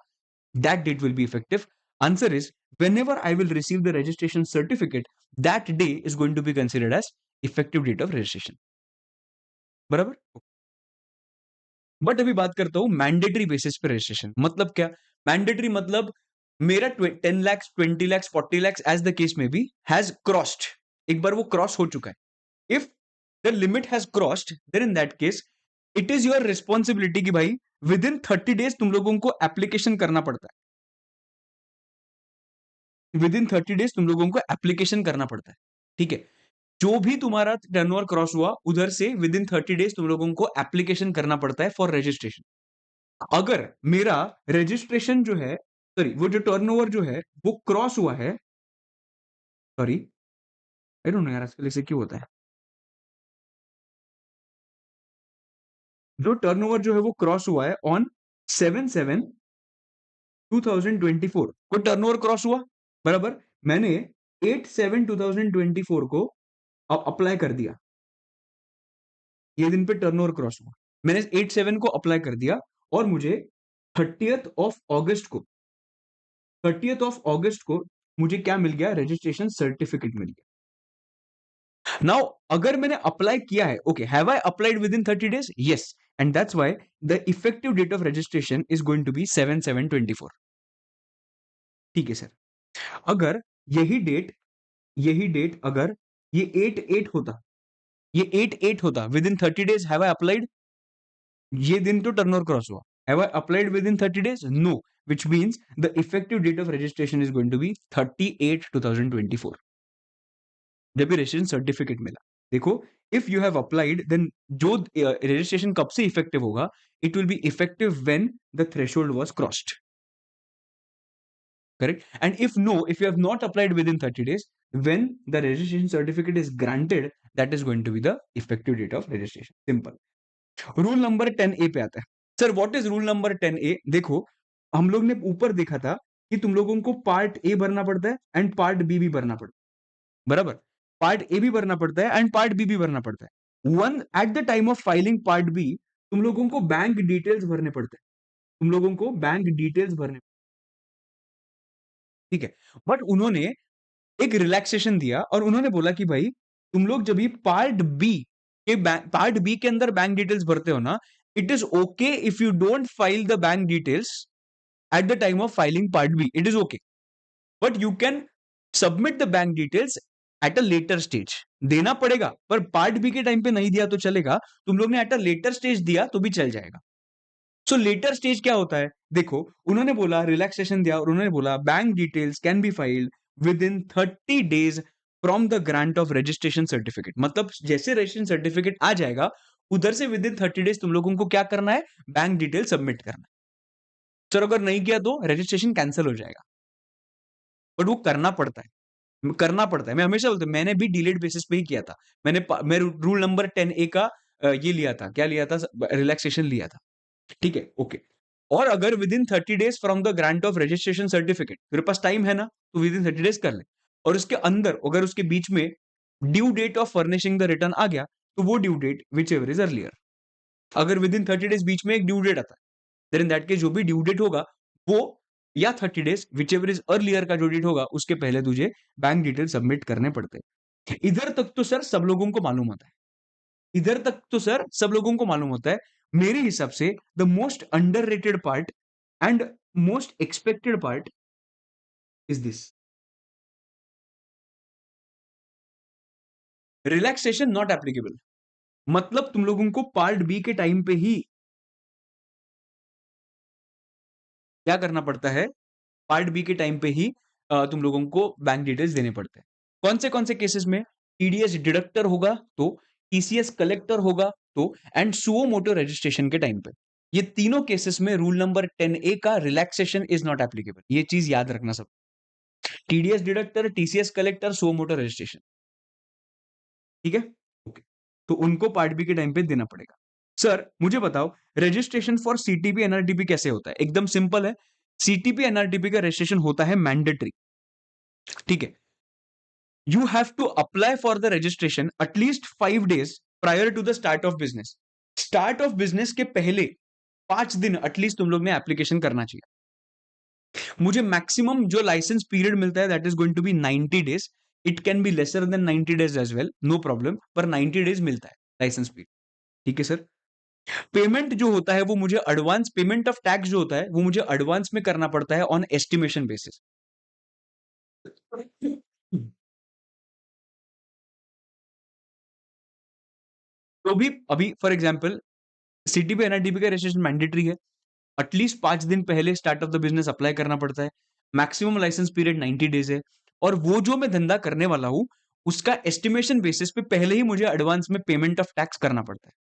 that date will be effective? Answer is whenever I will receive the registration certificate, that day is going to be considered as effective date of registration, बराबर? बट अभी बात करता हूं मैंडेटरी बेसिस पे registration. मतलब क्या? Mandatory मतलब मेरा 10 lakh 20 lakh 40 lakh as the case may be has crossed, एक बार वो क्रॉस हो चुका है। If the limit has crossed then in that case it is your responsibility कि भाई विद इन 30 डेज तुम लोगों को एप्लीकेशन करना पड़ता है। विद इन 30 डेज तुम लोगों को एप्लीकेशन करना पड़ता है, ठीक है? जो भी तुम्हारा टर्नओवर क्रॉस हुआ उधर से विद इन 30 डेज तुम लोगों को एप्लीकेशन करना पड़ता है फॉर रजिस्ट्रेशन। अगर मेरा रजिस्ट्रेशन जो है, सॉरी, वो जो टर्नओवर जो है वो क्रॉस हुआ है, सॉरी, आई डोंट नो यार आजकल ऐसे क्यों होता है। जो टर्नओवर जो है वो क्रॉस हुआ है ऑन 7/7/2024 को टर्नओवर क्रॉस हुआ, बराबर? मैंने 8/7/2024 को अप्लाई कर दिया, ये दिन पे टर्नओवर क्रॉस हुआ, मैंने 8/7 को अप्लाई कर दिया, और मुझे 30th ऑफ अगस्त को 30th ऑफ अगस्त को मुझे क्या मिल गया? रजिस्ट्रेशन सर्टिफिकेट मिल गया। नाउ अगर मैंने अप्लाई किया है, okay, have I applied within 30 days? Yes, and that's why the effective date of registration is going to be 7/7/24, ठीक है सर। अगर यही डेट अगर ये 8/8 होता, ये 8/8 होता within 30 days, have I applied? ये दिन तो टर्नओवर क्रॉस हुआ, have I applied within 30 days? No, which means the effective date of registration is going to be 30/8/2024, जब भी रजिस्ट्रेशन सर्टिफिकेट मिला। देखो, if you have applied then जो registration कब से इफेक्टिव होगा? It will be effective when the threshold was crossed, correct? And if no, if you have not applied within 30 days when the registration certificate is granted, that is going to be the effective date of registration. Simple. Rule number 10A पे आता है. Sir what is rule number 10A? देखो, हम लोग ने ऊपर देखा था कि तुम लोगों को पार्ट ए भरना पड़ता है एंड पार्ट बी भी भरना पड़ता है, बराबर. पार्ट ए भी भरना पड़ता है एंड पार्ट बी भी भरना पड़ता है. One at the time of filing part B, तुम लोगों को बैंक डिटेल्स भरने पड़ते हैं. तुम लोगों को बैंक डिटेल्स भरने, ठीक है. बट उन्होंने एक रिलैक्सेशन दिया और उन्होंने बोला कि भाई तुम लोग जब भी पार्ट बी के अंदर बैंक डिटेल्स भरते हो ना, it is okay if you don't file the bank details at the time of filing part B. It is okay, but you can submit the bank details at a later stage. देना पड़ेगा, पर part B के time पे नहीं दिया तो चलेगा. तुम लोग ने एट अ लेटर स्टेज दिया तो भी चल जाएगा. सो लेटर स्टेज क्या होता है? देखो, उन्होंने बोला रिलैक्सेशन दिया और उन्होंने बोला bank details can be filed with in 30 days from the grant of registration certificate. मतलब जैसे रजिस्ट्रेशन सर्टिफिकेट आ जाएगा, उधर से विद इन 30 days तुम लोगों को क्या करना है? बैंक डिटेल सबमिट करना है. सर अगर नहीं किया तो रजिस्ट्रेशन कैंसिल हो जाएगा. बट वो करना पड़ता है, करना पड़ता है. मैं हमेशा बोलता हूं, मैंने भी डिलेड बेसिस पे ही किया था. मैं रूल नंबर 10A का ये लिया था, क्या लिया था? रिलैक्सेशन लिया था. ठीक है, ओके. और अगर within 30 days from the grant of registration certificate, तेरे पास टाइम है ना, तो विद इन 30 days कर ले. और उसके अंदर अगर उसके बीच में due date of furnishing the return आ गया, तो वो due date whichever is earlier. अगर विद इन 30 days बीच में एक ड्यू डेट आता है, देन इन दैट केस जो भी ड्यू डेट होगा वो, या 30 days which ever is earlier का जो डेट होगा उसके पहले तुझे बैंक डिटेल सबमिट करने पड़ते हैं. इधर तक तो सर सब लोगों को मालूम होता है. इधर तक तो सर सब लोगों को मालूम होता है. मेरे हिसाब से the most underrated part and most expected part is this, relaxation not applicable. मतलब तुम लोगों को पार्ट बी के टाइम पे ही क्या करना पड़ता है? पार्ट बी के टाइम पे ही तुम लोगों को बैंक डिटेल्स देने पड़ते हैं. कौन से केसेस में? टीडीएस डिडक्टर होगा तो, टीसीएस कलेक्टर होगा तो, एंड सुओ मोटो रजिस्ट्रेशन के टाइम पे. ये तीनों केसेस में रूल नंबर 10A का रिलैक्सेशन इज नॉट एप्लीकेबल. ये चीज याद रखना सब. TDS deductor, TCS collector, suo moto registration, ठीक है, ओके. तो उनको पार्ट बी के टाइम पे देना पड़ेगा. सर मुझे बताओ, रजिस्ट्रेशन फॉर सीटीपी एनआरटीपी कैसे होता है? एकदम सिंपल है. सीटीपी एनआरटीपी का रजिस्ट्रेशन होता है मैंडेटरी, ठीक है. You have to apply for the registration at least 5 days prior to the start of business. Start of business के पहले 5 दिन एटलीस्ट तुम लोग ने एप्लीकेशन करना चाहिए. मुझे मैक्सिमम जो लाइसेंस पीरियड मिलता है that is going to be 90 days. It can be lesser than 90 days as well, no problem, पर 90 days मिलता है लाइसेंस पीरियड. ठीक है सर. पेमेंट जो होता है वो मुझे एडवांस, पेमेंट ऑफ टैक्स जो होता है वो मुझे एडवांस में करना पड़ता है ऑन एस्टिमेशन बेसिस. तो भी अभी फॉर एग्जांपल सीटीपी एनआरडीपी का रजिस्ट्रेशन मैंडेटरी है. एटलीस्ट 5 दिन पहले start of the business apply करना पड़ता है. मैक्सिमम लाइसेंस पीरियड 90 days है. और वो जो मैं धंधा करने वाला हूं उसका एस्टिमेशन बेसिस पे पहले ही मुझे एडवांस में पेमेंट ऑफ टैक्स करना पड़ता है.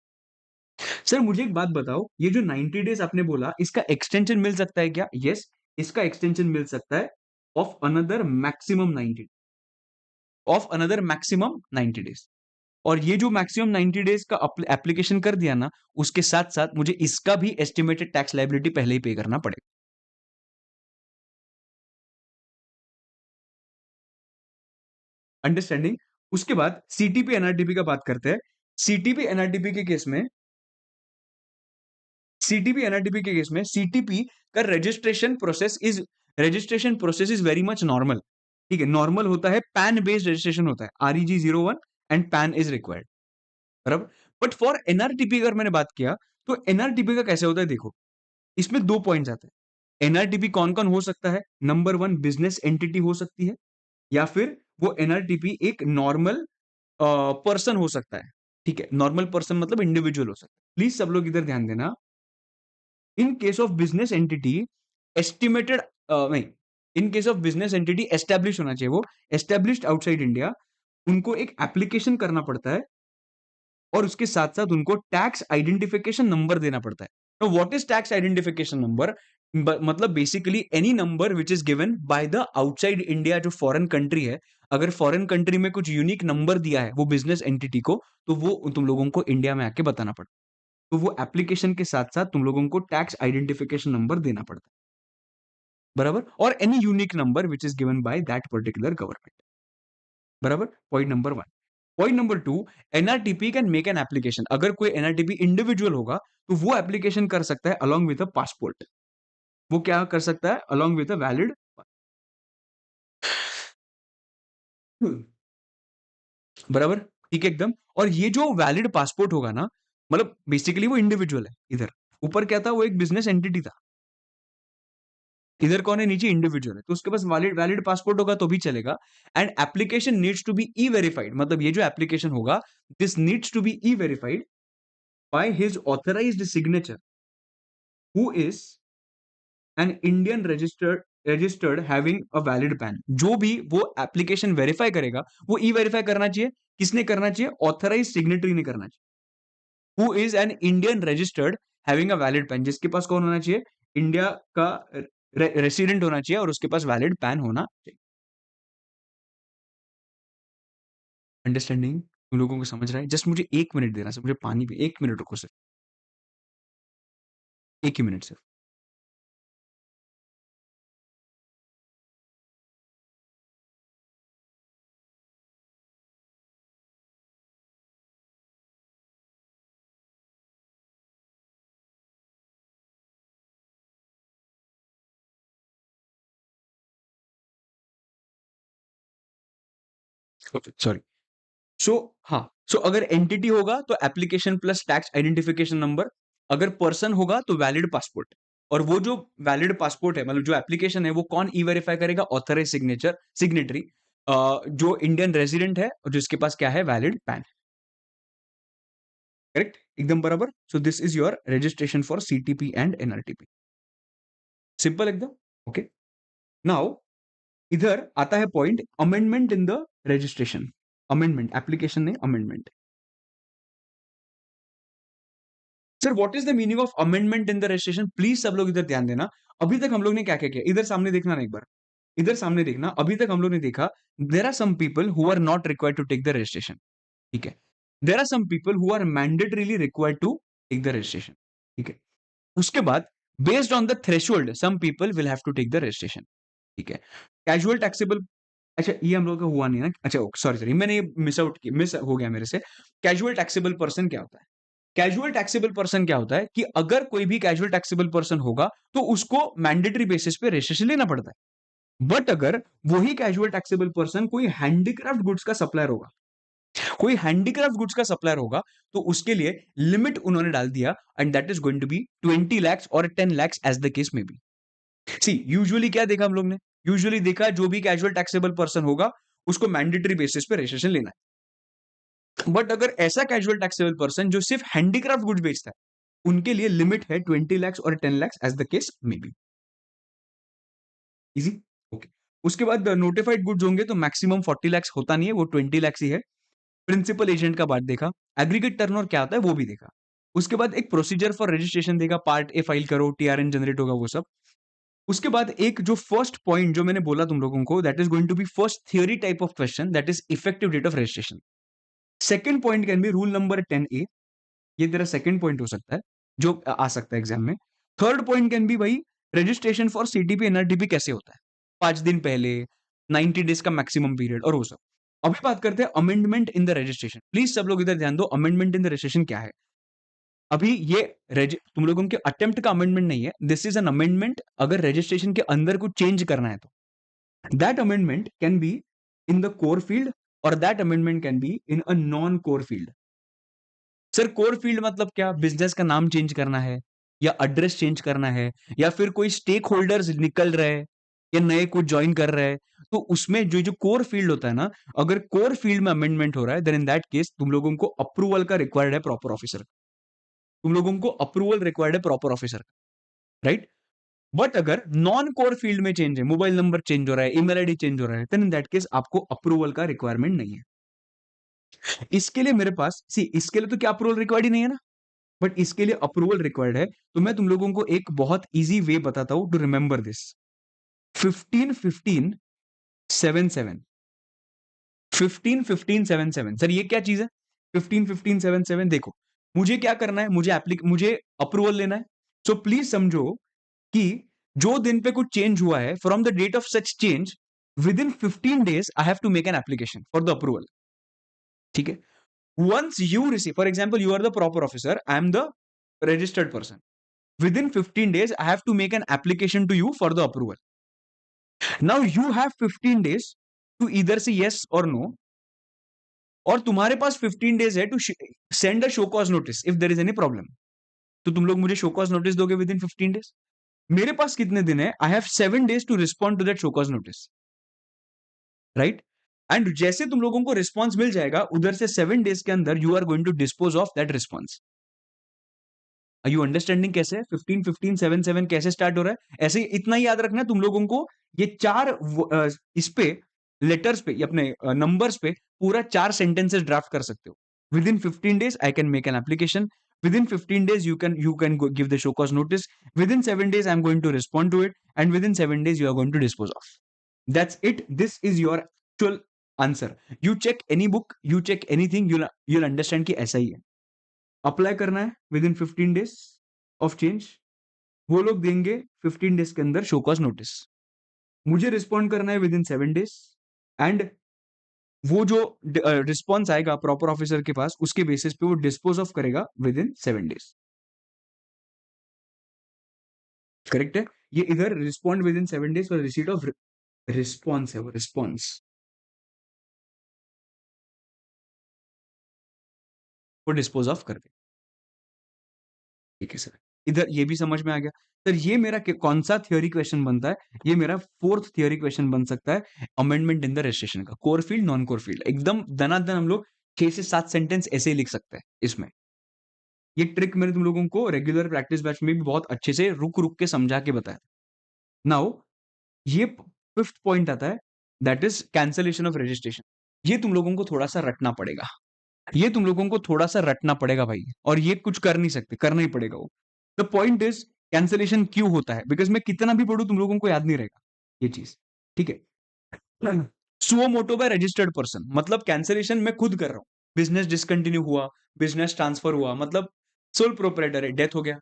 सर मुझे एक बात बताओ, ये जो 90 days आपने बोला, इसका एक्सटेंशन मिल सकता है क्या? यस, इसका एक्सटेंशन मिल सकता है ऑफ अनदर मैक्सिमम 90 days. और ये जो मैक्सिमम 90 days का एप्लीकेशन कर दिया ना, उसके साथ साथ मुझे इसका भी एस्टिमेटेड टैक्स लायबिलिटी पहले ही पे करना पड़ेगा. अंडरस्टैंडिंग. उसके बाद सीटीपी एनआरटीपी का बात करते हैं. सीटीपी एनआरटीपी के केस में, सीटीपी एनआरटीपी के केस में सीटीपी का registration process is very much normal. ठीक है, नॉर्मल होता है, पैन बेस्ड रजिस्ट्रेशन होता है, REG 01 and pan is required, बराबर. बट फॉर एनआरटीपी अगर मैंने बात किया, तो एनआरटीपी का कैसे होता है? देखो, इसमें 2 पॉइंट्स आते हैं. एनआरटीपी कौन कौन हो सकता है? नंबर 1, बिजनेस एंटिटी हो सकती है, या फिर वो एनआरटीपी एक नॉर्मल पर्सन हो सकता है. ठीक है, नॉर्मल पर्सन मतलब इंडिविजुअल हो सकता है. प्लीज सब लोग इधर ध्यान देना. In case of business entity estimated, नहीं, in case of business entity establish होना चाहिए, वो एस्टेब्लिश्ड आउटसाइड इंडिया, उनको एक एप्लीकेशन करना पड़ता है और उसके साथ साथ उनको टैक्स आइडेंटिफिकेशन नंबर देना पड़ता है. तो what is tax identification number? मतलब basically any number which is given by the outside India, जो फॉरेन कंट्री है, अगर फॉरेन कंट्री में कुछ यूनिक नंबर दिया है वो बिजनेस एंटिटी को, तो वो तुम लोगों को इंडिया में आके बताना पड़ता है। तो वो एप्लीकेशन के साथ साथ तुम लोगों को टैक्स आइडेंटिफिकेशन नंबर देना पड़ता है, बराबर, और any unique number which is given by that particular government, बराबर। Point number one. Point number two, NRTP can make an application. अगर कोई एनआरटीपी इंडिविजुअल होगा तो वो एप्लीकेशन कर सकता है अलॉन्ग विद अ पासपोर्ट। वो क्या कर सकता है? अलॉन्ग विद अ वैलिड, बराबर, ठीक है एकदम। और ये जो वैलिड पासपोर्ट होगा ना, मतलब बेसिकली वो इंडिविजुअल है। इधर ऊपर क्या था? वो एक बिजनेस एंटिटी था। इधर कौन है? नीचे इंडिविजुअल है, तो उसके पास वैलिड वैलिड पासपोर्ट होगा तो भी चलेगा। And application needs to be e verified, मतलब ये जो एप्लीकेशन होगा, this needs to be e verified by his authorised signature, who is an Indian registered having a valid PAN. जो भी वो एप्लीकेशन वेरीफाई करेगा, वो ई वेरीफाई करना चाहिए। किसने करना चाहिए? ऑथराइज सिग्नेटरी ने करना चाहिए। Who is an Indian registered having a valid pan, जिसके पास कौन होना चाहिए? इंडिया का रेसिडेंट होना चाहिए और उसके पास वैलिड पैन होना चाहिए। अंडरस्टैंडिंग? तुम लोगों को समझ रहा है? जस्ट मुझे 1 मिनट देना सर, मुझे पानी भी 1 मिनट रुको सर, 1 ही मिनट सर। सॉरी। सो हाँ, सो अगर एंटिटी होगा तो application plus tax identification number, अगर पर्सन होगा तो वैलिड पासपोर्ट। और वो जो वैलिड पासपोर्ट है, मतलब जो एप्लीकेशन है, वो कौन ई वेरीफाई करेगा? ऑथराइज सिग्नेटरी, जो इंडियन रेजिडेंट है और जिसके पास क्या है? Valid pan. करेक्ट, एकदम बराबर। So this is your registration for CTP and NRTP. Simple एकदम। ओके, नाउ इधर आता है point amendment in the registration. Amendment, application नहीं, amendment. Sir what is the meaning of amendment in the registration? Please सब लोग इधर ध्यान देना। अभी तक हम लोग ने क्या क्या किया? इधर सामने देखना ना एक बार, इधर सामने देखना। अभी तक हम लोग ने देखा, there are some people who are not required to take the registration, ठीक है। There are some people who are mandatorily required to take the registration, ठीक है। उसके बाद based on the threshold some people will have to take the registration, ठीक है। Casual taxable, अच्छा ये हम लोग का हुआ नहीं ना, अच्छा सॉरी सॉरी, मैंने मिस हो गया मेरे से। कैजुअल टैक्सेबल पर्सन क्या होता है? कैजुअल टैक्सेबल पर्सन क्या होता है कि अगर कोई भी कैजुअल टैक्सेबल पर्सन होगा तो उसको मैंडेटरी बेसिस पे रजिस्ट्रेशन लेना पड़ता है। बट अगर वही कैजुअल टैक्सेबल पर्सन कोई हैंडीक्राफ्ट गुड्स का सप्लायर होगा, कोई हैंडीक्राफ्ट गुड्स का सप्लायर होगा, तो उसके लिए लिमिट उन्होंने डाल दिया, and that is going to be 20 lakhs और 10 lakhs as the case may be. See usually क्या देखा हम लोग ने? यूजुअली देखा जो भी कैजुअल टैक्सेबल पर्सन होगा उसको मैंडेटरी बेसिस पे रजिस्ट्रेशन लेना है। बट अगर ऐसा कैजुअल टैक्सेबल पर्सन जो सिर्फ हैंडीक्राफ्ट गुड्स बेचता है, उनके लिए लिमिट है 20 lakhs और 10 lakhs as the case may be. Easy, okay. उसके बाद नोटिफाइड गुड्स होंगे तो मैक्सिमम 40 lakhs होता नहीं है, वो 20 lakhs ही है। प्रिंसिपल एजेंट का पार्ट देखा, एग्रीगेट टर्नओवर क्या होता है वो भी देखा। उसके बाद एक प्रोसीजर फॉर रजिस्ट्रेशन देखा, पार्ट ए फाइल करो, टीआरएन जनरेट होगा, वो सब। उसके बाद एक जो फर्स्ट पॉइंट जो मैंने बोला तुम लोगों को, that is going to be first theory type of question, that is effective date of registration. Second point can be rule number 10A, ये तेरा सेकंड पॉइंट हो सकता है जो आ सकता है एग्जाम में। थर्ड पॉइंट कैन बी भाई, रजिस्ट्रेशन फॉर सीटीपी एनआरटीपी कैसे होता है, 5 दिन पहले, 90 डेज का मैक्सिमम पीरियड और वो सब। अभी बात करते हैं amendment in the registration. Please सब लोग इधर ध्यान दो, अमेंडमेंट इन द रजिस्ट्रेशन क्या है। अभी ये तुम लोगों के अटेम्प्ट का अमेंडमेंट नहीं है, दिस इज एन अमेंडमेंट अगर रजिस्ट्रेशन के अंदर कुछ चेंज करना है तो। That amendment can be in the core field और that amendment can be in a non core field. Sir core field मतलब क्या? बिजनेस का नाम चेंज करना है, या एड्रेस चेंज करना है, या फिर कोई स्टेक होल्डर्स निकल रहे हैं, या नए कुछ ज्वाइन कर रहे हैं, तो उसमें जो जो कोर फील्ड होता है ना, अगर कोर फील्ड में अमेंडमेंट हो रहा है, देन इन दैट केस तुम लोगों को अप्रूवल का रिक्वायर्ड है प्रॉपर ऑफिसर। तुम लोगों को अप्रूवल रिक्वायर्ड है प्रॉपर ऑफिसर, राइट। बट अगर नॉन कोर फील्ड में चेंज है, मोबाइल नंबर चेंज हो रहा है, ईमेल आईडी चेंज हो रहा है, देन इन दैट केस आपको अप्रूवल का रिक्वायरमेंट नहीं है। इसके लिए मेरे पास इसके लिए तो क्या अप्रूवल रिक्वायर्ड ही नहीं है ना, बट इसके लिए अप्रूवल रिक्वायर्ड है। तो मैं तुम लोगों को एक बहुत इजी वे बताता हूं टू रिमेंबर दिस। 15 15 7 7 15-15-7-7 सर ये क्या चीज है? 15-15-7-7 देखो, मुझे क्या करना है, मुझे अप्रूवल लेना है। सो प्लीज समझो कि जो दिन पे कुछ चेंज हुआ है, from the date of such change, within 15 days I have to make an application for the approval. ठीक है, once you receive, for example, you are the proper officer, I am the registered person. Within 15 days, I have to make an application to you for the approval. Now you have 15 days to either say yes or no, और तुम्हारे पास 15 days है टू सेंड अ show cause नोटिस इफ देयर इज एनी प्रॉब्लम। तो तुम लोग मुझे शो कॉज नोटिस दोगे विद इन 15 डेज। मेरे पास कितने दिन है? I have 7 days to respond to that show cause notice, right? And जैसे तुम लोगों को रिस्पॉन्स मिल जाएगा, उधर से 7 days के अंदर you are going to dispose of that response. Are you understanding कैसे है? 15-15-7-7 कैसे स्टार्ट हो रहा है? ऐसे ही इतना ही याद रखना तुम लोगों को, ये चार इस पे लेटर्स पे, अपने नंबर्स पे पूरा 4 सेंटेंसेस ड्राफ्ट कर सकते हो। Within 15 days I can make an application, within 15 days you can give the show cause notice, within 7 days I am going to respond to it, and within 7 days you are going to dispose of. That's it, this is your actual answer. You check any book, you check anything, you'll understand कि ऐसा ही है। Apply करना है within 15 days of change, वो लोग देंगे 15 days के अंदर शो कॉज नोटिस, मुझे रिस्पॉन्ड करना है विद इन 7 डेज, एंड वो जो रिस्पॉन्स आएगा प्रॉपर ऑफिसर के पास, उसके बेसिस पे वो डिस्पोज ऑफ करेगा विद इन 7 डेज। करेक्ट है? ये इधर रिस्पॉन्ड विद इन 7 डेज और रिसीट ऑफ रिस्पॉन्स है, वो रिस्पॉन्स वो डिस्पोज ऑफ कर दे। ठीक है सर, इधर ये भी समझ में आ गया। सर ये मेरा कौन सा थियोरी क्वेश्चन बनता है? ये मेरा 4th थियोरी क्वेश्चन बन सकता है अमेंडमेंट इन द रजिस्ट्रेशन का। Core field, non core field, एकदम दनादन हम लोग 6 से 7 सेंटेंस ऐसे ही लिख सकते हैं इसमें। ये ट्रिक मैंने तुम लोगों को रेगुलर प्रैक्टिस बैच में भी बहुत अच्छे से रुक रुक के समझा के बताया। नाउ ये 5th पॉइंट आता है, that is cancellation of registration. ये तुम लोगों को थोड़ा सा रटना पड़ेगा, ये तुम लोगों को थोड़ा सा रटना पड़ेगा भाई, और ये कुछ कर नहीं सकते, करना ही पड़ेगा वो। द पॉइंट इज कैंसलेशन क्यों होता है, बिकॉज मैं कितना भी पढ़ू तुम लोगों को याद नहीं रहेगा ये चीज। ठीक है, suo moto by registered person मतलब कैंसलेशन मैं खुद कर रहा हूं। बिजनेस डिसकंटिन्यू हुआ, बिजनेस ट्रांसफर हुआ, मतलब सोल प्रोपराइटर है, डेथ हो गया,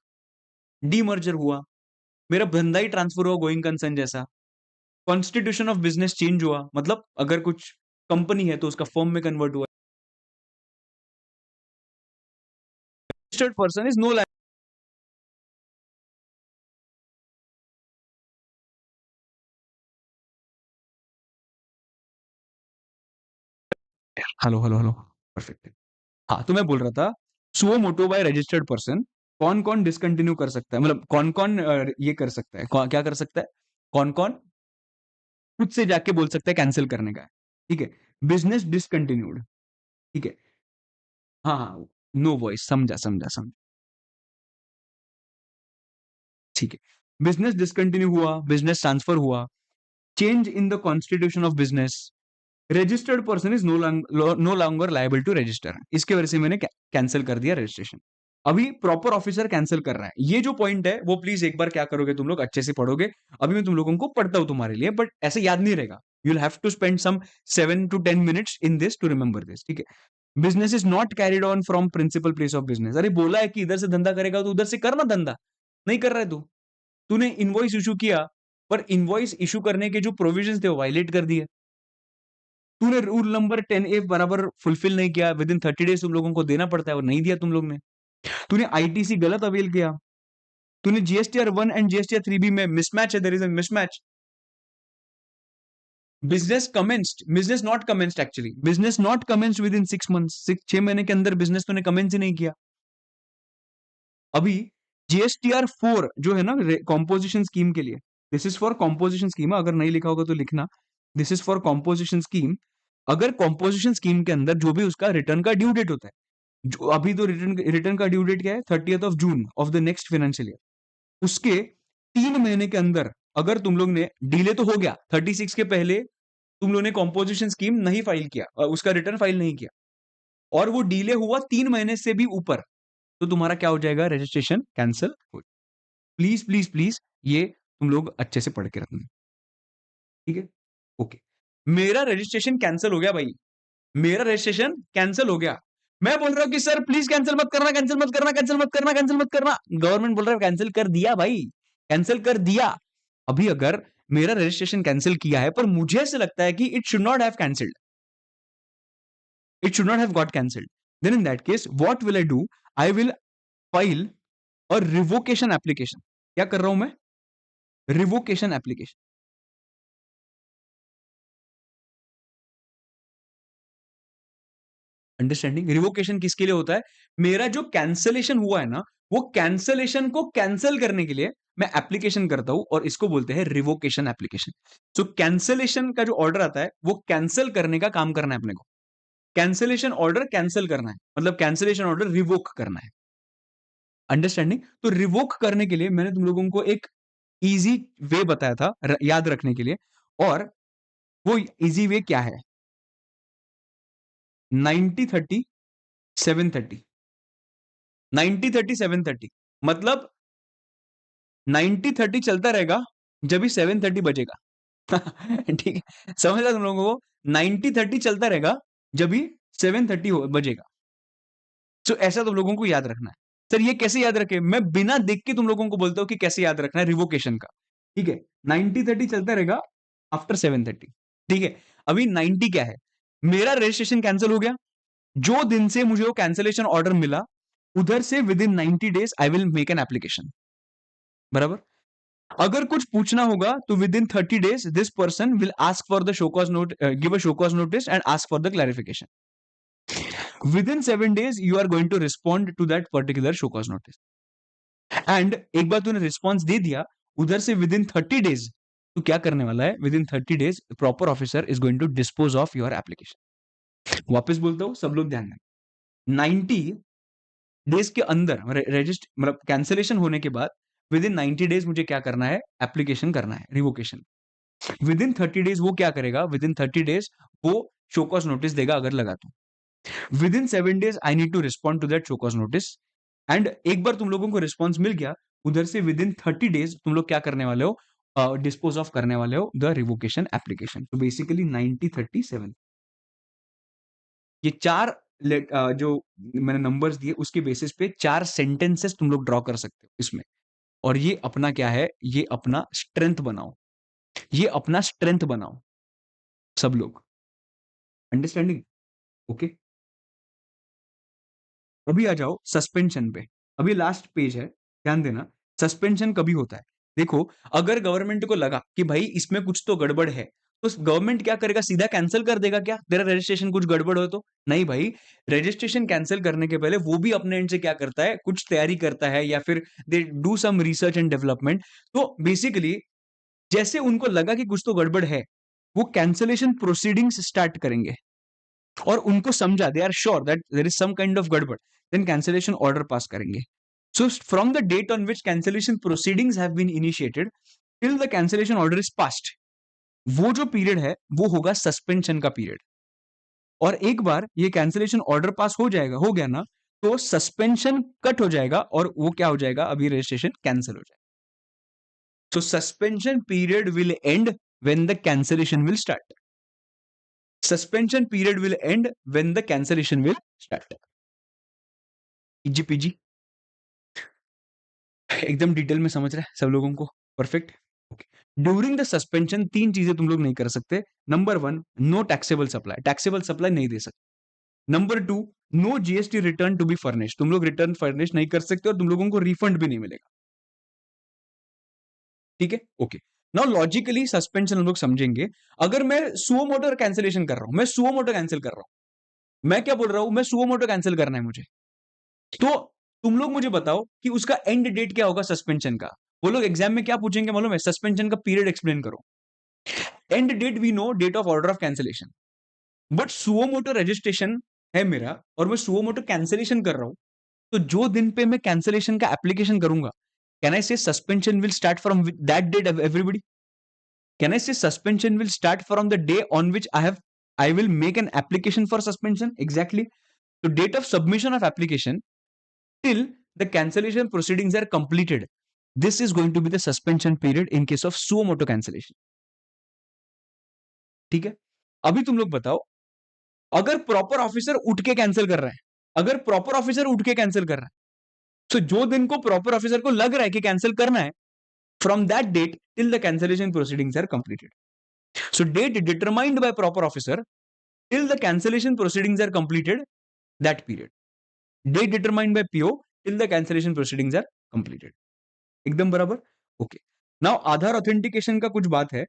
डीमर्जर हुआ, मेरा धंधा ही ट्रांसफर हुआ गोइंग कंसर्न जैसा, कॉन्स्टिट्यूशन ऑफ बिजनेस चेंज हुआ, मतलब अगर कुछ कंपनी है तो उसका फर्म में कन्वर्ट हुआ। Registered person is no. Hello hello hello, perfect. हाँ, तो मैं बोल रहा था, suo moto by registered person कौन कौन डिसकंटिन्यू कर सकता है, मतलब कौन कौन ये कर सकता है, क्या कर सकता है, कौन कौन खुद से जाके बोल सकता है कैंसिल करने का है। ठीक है, बिजनेस डिसकंटिन्यूड। ठीक है, हाँ हाँ, नो वॉइस, समझा समझा समझा। ठीक है, बिजनेस डिसकंटिन्यू हुआ, बिजनेस ट्रांसफर हुआ, change in the constitution of business, registered person is no longer liable to register, इसके वजह से मैंने कैंसिल कर दिया रजिस्ट्रेशन। अभी प्रॉपर ऑफिसर कैंसिल कर रहा है, ये जो पॉइंट है वो प्लीज एक बार क्या करोगे तुम लोग, अच्छे से पढ़ोगे। अभी मैं तुम लोगों को पढ़ता हूं तुम्हारे लिए, बट ऐसे याद नहीं रहेगा। You will have to spend some 7 to 10 minutes in this to remember this. ठीक है, business is not carried on from principal place of business. अरे बोला है कि इधर से धंधा करेगा तो उधर से करना धंधा, नहीं कर रहा है तू, तूने इनवॉइस इशू किया, पर इनवॉइस इशू करने के जो प्रोविजन थे वो वायलेट कर दिए। तूने रूल नंबर 10A बराबर फुलफिल नहीं किया, विद इन 30 डेज तुम लोगों को देना पड़ता है, और नहीं दिया तुम लोग ने। तूने आईटीसी गलत अवेल किया, तूने जीएसटीआर 1 एंड जीएसटीआर 3B में मिसमैच है, there is a mismatch. Business commenced, business not commenced, actually business not commenced within 6 months, 6 महीने के अंदर बिजनेस तूने कमेंस ही नहीं किया। अभी जीएसटीआर 4 जो है ना कॉम्पोजिशन स्कीम के लिए, this is for composition scheme, अगर नहीं लिखा होगा तो लिखना, this is for composition scheme. अगर कॉम्पोजिशन स्कीम के अंदर जो भी उसका रिटर्न का ड्यू डेट होता है, जो अभी तो रिटर्न रिटर्न का ड्यू डेट क्या है, 30th of June of the next financial year, उसके 3 महीने के अंदर अगर तुम लोग ने, डिले तो हो गया 36 के पहले, तुम लोग ने कॉम्पोजिशन स्कीम नहीं फाइल किया, उसका रिटर्न फाइल नहीं किया, और वो डिले हुआ 3 महीने से भी ऊपर, तो तुम्हारा क्या हो जाएगा, रजिस्ट्रेशन कैंसिल हो। प्लीज प्लीज प्लीज ये तुम लोग अच्छे से पढ़ के रखना। ठीक है, ओके, मेरा रजिस्ट्रेशन कैंसिल हो गया भाई, मेरा रजिस्ट्रेशन कैंसिल हो गया। मैं बोल रहा हूँ कि सर प्लीज कैंसिल मत करना, कैंसिल मत करना, कैंसिल मत करना, कैंसिल मत करना। गवर्नमेंट बोल रहा है कैंसिल कर दिया भाई, कैंसिल कर दिया। अभी अगर मेरा रजिस्ट्रेशन कैंसिल किया है पर मुझे ऐसे लगता है कि it should not have cancelled, it should not have got cancelled, then in that case what will I do? I will file और रिवोकेशन एप्लीकेशन। क्या कर रहा हूं मैं? Revocation application. अंडरस्टैंडिंग? रिवोकेशन किसके लिए होता है? मेरा जो कैंसलेशन हुआ है ना, वो कैंसलेशन को कैंसिल करने के लिए मैं एप्लीकेशन करता हूं और इसको बोलते हैं रिवोकेशन एप्लीकेशन। सो कैंसलेशन का जो ऑर्डर आता है वो कैंसिल करने का काम करना है अपने को। कैंसलेशन ऑर्डर कैंसिल करना है, मतलब कैंसलेशन ऑर्डर रिवोक करना है। अंडरस्टैंडिंग? तो रिवोक करने के लिए मैंने तुम लोगों को एक इजी वे बताया था याद रखने के लिए, और वो इजी वे क्या है? 90-30-730। 90-30-730 मतलब 90-30 चलता रहेगा जब भी 730 बजेगा। ठीक है, समझ रहा तुम लोगों को? 90-30 चलता रहेगा जब भी 730 बजेगा। तो ऐसा तुम लोगों को याद रखना है। सर ये कैसे याद रखे? मैं बिना देख के तुम लोगों को बोलता हूं कि कैसे याद रखना है रिवोकेशन का। ठीक है, 90-30 चलता रहेगा आफ्टर 730। ठीक है, अभी 90 क्या है? मेरा रजिस्ट्रेशन कैंसिल हो गया। जो दिन से मुझे वो कैंसिलेशन ऑर्डर मिला, उधर से within 90 days I will make an application. बराबर? अगर कुछ पूछना होगा तो within 30 days this person will ask for the show cause note, give a show cause notice and ask for the clarification. Within 7 days you are going to respond to that particular show cause notice. And एक बार तूने response दे दिया, उधर से within 30 days तू क्या करने वाला है? Within 30 days proper officer is going to dispose of your application. वापस बोलता हूं, सब लोग ध्यान दें। 90 डेज के अंदर रजिस्टर मतलब कैंसिलेशन होने के बाद विद इन 90 डेज मुझे क्या करना है? एप्लीकेशन करना है रिवोकेशन। विद इन 30 डेज वो क्या करेगा? विद इन 30 डेज वो शो कॉज नोटिस देगा अगर लगा तो। Within 7 days I need to respond to that show cause notice. And एक बार तुम लोगों को रिस्पॉन्स मिल गया, उधर से विद इन 30 डेज तुम लोग क्या करने वाले हो? डिस्पोज ऑफ करने वाले हो द रिवोकेशन एप्लीकेशन। तो बेसिकली 90-30-7 ये चार जो मैंने नंबर्स दिए उसके बेसिस पे चार सेंटेंसेस तुम लोग ड्रॉ कर सकते हो इसमें। और ये अपना क्या है? ये अपना स्ट्रेंथ बनाओ, ये अपना स्ट्रेंथ बनाओ सब लोग। अंडरस्टैंडिंग? ओके। अभी आ जाओ सस्पेंशन पे। अभी लास्ट पेज है, ध्यान देना। सस्पेंशन कभी होता है? देखो, अगर गवर्नमेंट को लगा कि भाई इसमें कुछ तो गड़बड़ है, तो गवर्नमेंट क्या करेगा? सीधा कैंसिल कर देगा क्या? तेरा रजिस्ट्रेशन कुछ गड़बड़ हो तो? नहीं भाई, रजिस्ट्रेशन कैंसिल करने के पहले वो भी अपने एंड से क्या करता है? कुछ तैयारी करता है, या फिर they do some research and development. तो बेसिकली जैसे उनको लगा कि कुछ तो गड़बड़ है, वो कैंसिलेशन प्रोसीडिंग्स स्टार्ट करेंगे और उनको समझा, they are sure that there is some kind of गड़बड़, देन कैंसिलेशन ऑर्डर पास करेंगे। So from the date on which cancellation proceedings have been initiated till the cancellation order is passed, वो जो period है वो होगा suspension का period. और एक बार ये कैंसिलेशन ऑर्डर पास हो गया ना, तो सस्पेंशन कट हो जाएगा और वो क्या हो जाएगा? अभी रजिस्ट्रेशन कैंसिल हो जाएगा। So suspension period will end when the cancellation will start. Suspension period will end when the cancellation will start. पीजी एकदम डिटेल में समझ रहे हैं सब लोगों को? Perfect. Okay. During the suspension तीन चीजें तुम लोग नहीं कर सकते। Number one, no taxable supply, taxable supply नहीं दे सकते। Number two, no GST return to be furnish, तुम लोग रिटर्न फर्निश नहीं कर सकते और तुम लोगों को रिफंड भी नहीं मिलेगा। ठीक है, ओके। नाउ लॉजिकली सस्पेंशन हम लोग समझेंगे। अगर मैं सुओ मोटो कैंसिलेशन कर रहा हूं, मैं सुओ मोटो कैंसिल कर रहा हूं, मैं क्या बोल रहा हूं? मैं सुओ मोटो कैंसिल करना है मुझे। तो तुम लोग मुझे बताओ कि उसका एंड डेट क्या होगा सस्पेंशन का? वो लोग एग्जाम में क्या पूछेंगे मालूम है? सस्पेंशन का पीरियड एक्सप्लेन करो। End date we know, date of order of cancellation. But suo moto registration है मेरा और मैं सुओ मोटो कैंसिलेशन कर रहा हूं, तो जो दिन पे मैं कैंसिलेशन का एप्लीकेशन करूंगा, can I say suspension will start from that date? Everybody, can I say suspension will start from the day on which I will make an application for suspension? Exactly. तो date of submission of application till the cancellation proceedings are completed, this is going to be the suspension period in case of suo moto cancellation. ठीक है, अभी तुम लोग बताओ अगर proper officer उठ के कैंसिल कर रहा है, अगर प्रॉपर ऑफिसर उठ के कैंसिल कर रहा है, तो जो दिन को प्रॉपर ऑफिसर को लग रहा है कि कैंसिल करना है, from that date till the cancellation proceedings are completed. So date determined by proper officer till the cancellation proceedings are completed, that period. Date determined by PO till the cancellation proceedings are completed. एकदम बराबर. Okay. Now आधार authentication का कुछ बात है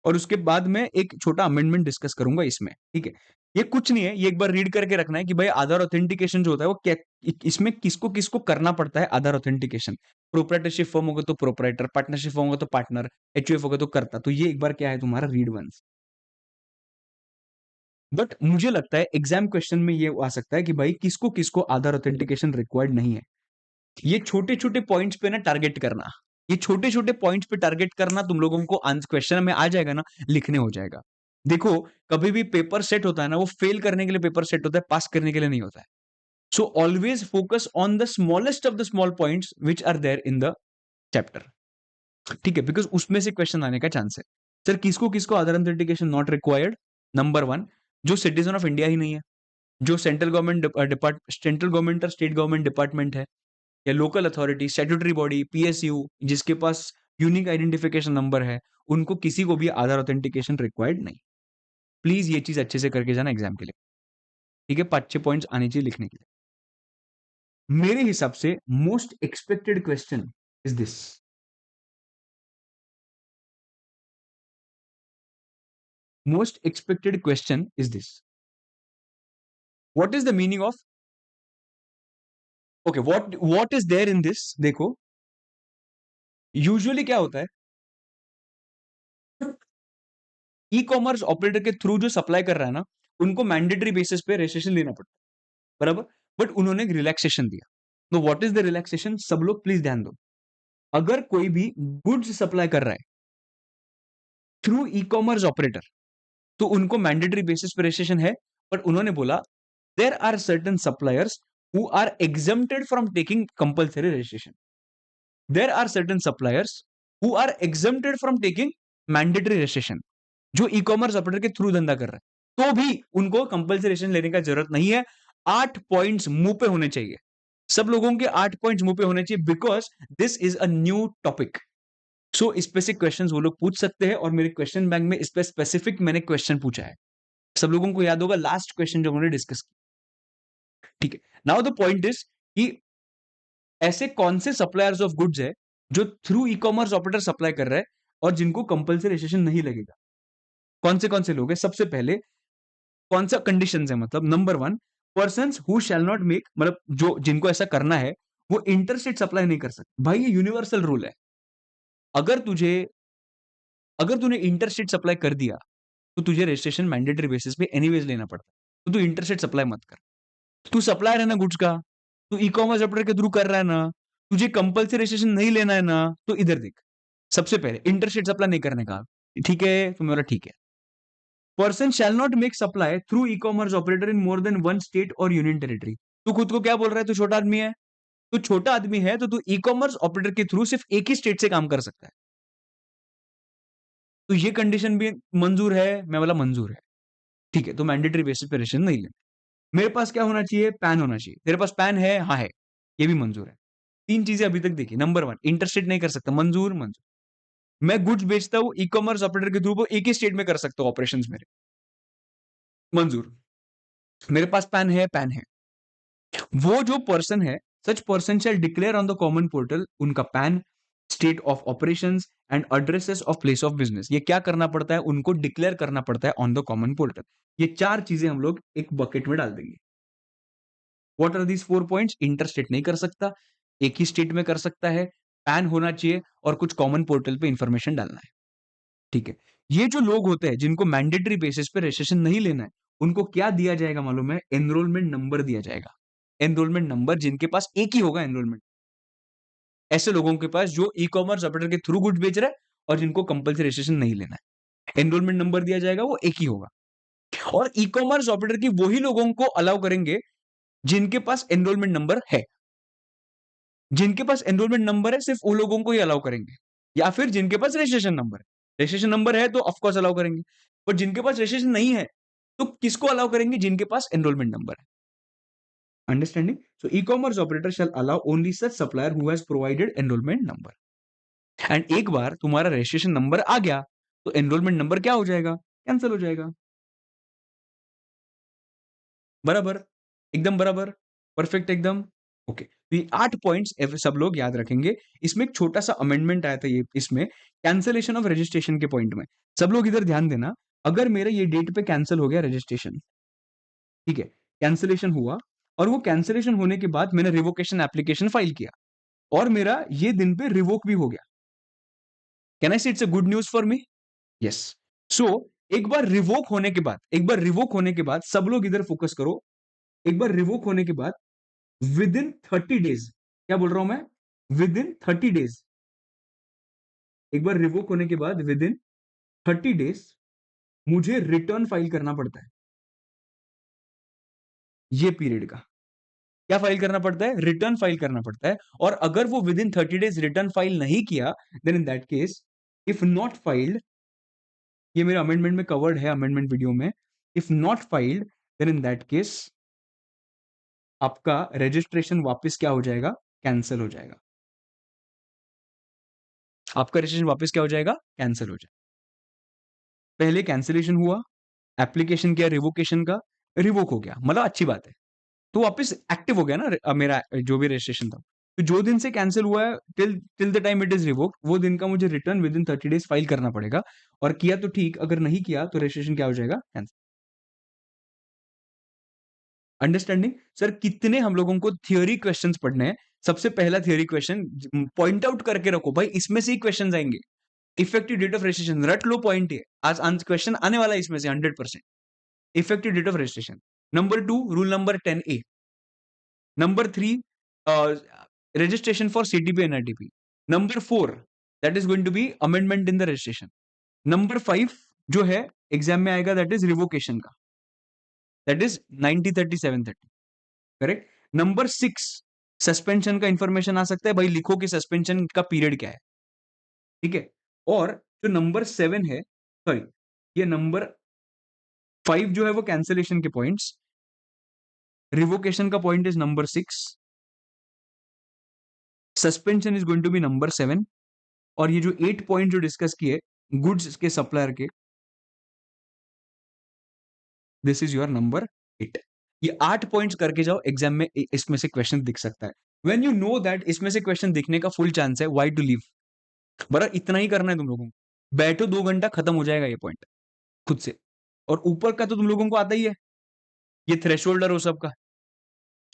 और उसके बाद में एक छोटा अमेंडमेंट डिस्कस करूंगा इसमें. ठीक है. ये कुछ नहीं है, ये एक बार रीड करके रखना है कि भाई आधार ऑथेंटिकेशन जो होता है वो क्या, इसमें किसको किसको करना पड़ता है आधार ऑथेंटिकेशन. प्रोप्राइटरशिप फर्म होगा तो प्रोप्राइटर, पार्टनरशिप फर्म होगा तो पार्टनर, एचयूएफ होगा तो करता. तो ये एक बार क्या है तुम्हारा रीड वंस. बट मुझे लगता है एग्जाम क्वेश्चन में ये आ सकता है कि भाई किसको किसको आधार ऑथेंटिकेशन रिक्वायर्ड नहीं है. ये छोटे छोटे पॉइंट्स पे ना टारगेट करना, ये छोटे छोटे पॉइंट्स पे टारगेट करना तुम लोगों को आंसर क्वेश्चन में आ जाएगा ना, लिखने हो जाएगा. देखो कभी भी पेपर सेट होता है ना, वो फेल करने के लिए पेपर सेट होता है, पास करने के लिए नहीं होता है. So always focus on the smallest of the small points which are there in the chapter. ठीक है, बिकॉज उसमें से क्वेश्चन आने का चांस है. सर किसको किसको Aadhaar authentication not required. Number one, जो सिटीजन ऑफ इंडिया ही नहीं है, जो सेंट्रल गवर्नमेंट और स्टेट गवर्नमेंट डिपार्टमेंट है, या local authority, statutory body, PSU, जिसके पास यूनिक आइडेंटिफिकेशन नंबर है, उनको किसी को भी आधार ऑथेंटिकेशन रिक्वायर्ड नहीं. प्लीज ये चीज अच्छे से करके जाना एग्जाम के लिए. ठीक है, 5-6 पॉइंट्स आने चाहिए लिखने के लिए. मेरे हिसाब से most expected question is this. Most expected question is this. What is the meaning of, okay, what is there in this. देखो यूजुअली क्या होता है, ई कॉमर्स ऑपरेटर के थ्रू जो सप्लाई कर रहा है ना, उनको मैंडेटरी बेसिस पे रजिस्ट्रेशन लेना पड़ता है, बराबर. बट उन्होंने रिलैक्सेशन दिया. तो व्हाट इज द रिलैक्सेशन, सब लोग प्लीज ध्यान दो. अगर कोई भी गुड्स सप्लाई कर रहा है थ्रू ई कॉमर्स ऑपरेटर, तो उनको मैंडेटरी बेसिस पे रजिस्ट्रेशन है. बट उन्होंने बोला there are certain suppliers who are exempted from taking compulsory registration. There are certain suppliers who are exempted from taking mandatory registration, जो ई कॉमर्स ऑपरेटर के through धंधा कर रहा है, तो भी उनको कंपल्सरी रजिस्ट्रेशन लेने का जरूरत नहीं है. 8 पॉइंट्स मुंह पे होने चाहिए. सब लोगों के 8 पॉइंट्स मुंह पे होने चाहिए, because this is a new topic. So specific questions वो लोग पूछ सकते हैं, और मेरे क्वेश्चन बैंक में इस पे स्पेसिफिक मैंने क्वेश्चन पूछा है. सब लोगों को याद होगा लास्ट क्वेश्चन जो हमने डिस्कस किया. ठीक है, नाउ द पॉइंट इज कि ऐसे कौन से सप्लायर्स ऑफ गुड्स है जो थ्रू ई कॉमर्स ऑपरेटर सप्लाई कर रहा है और जिनको कंपल्सरी रजिस्ट्रेशन नहीं लगेगा. कौन से लोग हैं. सबसे पहले कौन सा कंडीशंस है, मतलब number one, persons who shall not make, मतलब जो जिनको ऐसा करना है वो इंटरस्टेट सप्लाई नहीं कर सकते. भाई ये यूनिवर्सल रूल है. अगर तुझे, अगर तूने इंटरस्टेट सप्लाई कर दिया तो तुझे रजिस्ट्रेशन मैंडेटरी बेसिस पे एनीवेज लेना पड़ता है. तो तू इंटरस्टेट सप्लाई मत कर. तू सप्लायर है ना गुड्स का, तू ई कॉमर्स ऑपरेटर के थ्रू कर रहा है ना, तुझे कंपल्सरी रजिस्ट्रेशन नहीं लेना है ना, तो इधर देख. सबसे पहले इंटरस्टेट सप्लाई नहीं करने का. ठीक है, तो मेरा ठीक है. Person shall not make supply through E commerce operator in more than one state और यूनियन टेरिटरी. तू खुद को क्या बोल रहा है, तू छोटा आदमी है. तू छोटा आदमी है तो तू ई कॉमर्स ऑपरेटर के थ्रू सिर्फ एक ही स्टेट से काम कर सकता है. तो ये कंडीशन भी मंजूर है, मैं बोला मंजूर है. ठीक है, तो मैंडेटरी बेसिस पे रजिस्ट्रेशन नहीं लेना. मेरे पास क्या होना चाहिए, पैन होना चाहिए. तेरे पास पैन है, हाँ है, ये भी मंजूर है. 3 चीजें अभी तक देखी. नंबर वन, इंटरस्टेट नहीं कर सकता, मंजूर मंजूर. मैं गुड्स बेचता हूँ ई कॉमर्स ऑपरेटर के थ्रू, एक ही स्टेट में कर सकता हूँ ऑपरेशन मेरे, मंजूर. मेरे पास पैन है, पैन है. वो जो पर्सन है, such person shall declare on the common portal उनका PAN, state of operations and addresses of place of business. ये क्या करना पड़ता है, उनको डिक्लेयर करना पड़ता है ऑन द कॉमन पोर्टल. ये 4 चीजें हम लोग एक बकेट में डाल देंगे. What are these 4 points. Interstate नहीं कर सकता, एक ही स्टेट में कर सकता है, पैन होना चाहिए, और कुछ कॉमन पोर्टल पे इंफॉर्मेशन डालना है. ठीक है. ये जो लोग होते हैं जिनको मैंडेटरी बेसिस पे रजिस्ट्रेशन नहीं लेना है, उनको क्या दिया जाएगा मालूम है, एनरोलमेंट नंबर दिया जाएगा. एनरोलमेंट नंबर, जिनके पास एक ही होगा एनरोलमेंट. ऐसे लोगों के पास जो ई कॉमर्स ऑपरेटर के थ्रू गुड्स बेच रहा है और जिनको कंपल्सरी रजिस्ट्रेशन नहीं लेना है, एनरोलमेंट नंबर दिया जाएगा, वो एक ही होगा. और ई कॉमर्स ऑपरेटर की वही लोगों को अलाउ करेंगे जिनके पास एनरोलमेंट नंबर है. जिनके पास एनरोलमेंट नंबर है सिर्फ वो लोगों को ही अलाउ करेंगे, या फिर जिनके पास रजिस्ट्रेशन नंबर है. रजिस्ट्रेशन नंबर है तो ऑफकोर्स अलाउ करेंगे. पर जिनके पास रजिस्ट्रेशन नहीं है, तो किसको अलाउ करेंगे? जिनके पास एनरोलमेंट नंबर है। Understanding? So ecommerce operator shall allow only such supplier who has provided enrolment number. And एक बार तुम्हारा रजिस्ट्रेशन नंबर आ गया तो एनरोलमेंट नंबर क्या हो जाएगा? कैंसिल हो जाएगा। बराबर, एकदम बराबर, परफेक्ट एकदम। ओके, तो ये 8 पॉइंट्स सब लोग याद रखेंगे। इसमें एक छोटा सा अमेंडमेंट आया था ये इसमें कैंसिलेशन ऑफ रजिस्ट्रेशन के पॉइंट में। सब लोग इधर ध्यान देना। अगर मेरा ये डेट पे कैंसिल हो गया रजिस्ट्रेशन, ठीक है, कैंसिलेशन हुआ और वो कैंसिलेशन होने के बाद मैंने रिवोकेशन एप्लीकेशन फाइल किया और मेरा ये दिन पे रिवोक भी हो गया। Can I say it's a good news for me? Yes. So एक बार रिवोक होने के बाद सब लोग इधर फोकस करो। एक बार रिवोक होने के बाद विद इन 30 डेज, क्या बोल रहा हूं मैं? विद इन 30 डेज, एक बार रिवोक होने के बाद विद इन 30 डेज मुझे रिटर्न फाइल करना पड़ता है। ये पीरियड का क्या फाइल करना पड़ता है? रिटर्न फाइल करना पड़ता है। और अगर वो within 30 days return file नहीं किया, then in that case if not filed, ये मेरे अमेंडमेंट में कवर्ड है, अमेंडमेंट वीडियो में, if not filed then in that case आपका रजिस्ट्रेशन वापस क्या हो जाएगा? कैंसिल हो जाएगा। आपका रजिस्ट्रेशन वापस क्या हो जाएगा? कैंसिल हो जाएगा। पहले कैंसिलेशन हुआ, एप्लीकेशन किया रिवोकेशन का, रिवोक हो गया, मतलब अच्छी बात है, तो वापस एक्टिव हो गया ना मेरा जो भी रजिस्ट्रेशन था। तो जो दिन से कैंसिल हुआ है till till the time it is revoke, वो दिन का मुझे return with in 30 days file करना पड़ेगा। और किया तो ठीक, अगर नहीं किया तो रजिस्ट्रेशन क्या हो जाएगा? कैंसिल। अंडरस्टैंडिंग? सर कितने हम लोगों को थियोरी क्वेश्चंस पढ़ने हैं। सबसे पहला थियोरी क्वेश्चन पॉइंट आउट करके रखो भाई, इसमें से ही क्वेश्चन आएंगे। इफेक्टिव डेट ऑफ रजिस्ट्रेशन रट लो, पॉइंट है आज क्वेश्चन आने वाला है इसमें से 100%। Effective date of registration. Number 2 rule number 10A। Number 3 registration for CTP and RTP. Number 4 that is going to be amendment in the registration. Number 5 जो है एग्जाम में आएगा दैट इज रिवोकेशन का, that is 90-30-7-30, correct. Number 6 suspension का information आ सकता है, भाई लिखो कि सस्पेंशन का पीरियड क्या है, ठीक है। और जो नंबर 7 है, सॉरी, ये नंबर 5 जो है वो कैंसिलेशन के पॉइंट्स, रिवोकेशन का point is number 6, suspension is going to be number 7, और ये जो 8 पॉइंट जो डिस्कस किए गुड्स के सप्लायर के, दिस इज योर नंबर 8। ये 8 पॉइंट्स करके जाओ, एग्जाम में इसमें से क्वेश्चन दिख सकता है। व्हेन यू नो दैट इसमें से क्वेश्चन दिखने का फुल चांस है, व्हाई टू लीव? बड़ा इतना ही करना है तुम लोगों को, बैठो 2 घंटा, खत्म हो जाएगा ये पॉइंट खुद से। और ऊपर का तो तुम लोगों को आता ही है, ये थ्रेशोल्ड है वो सबका,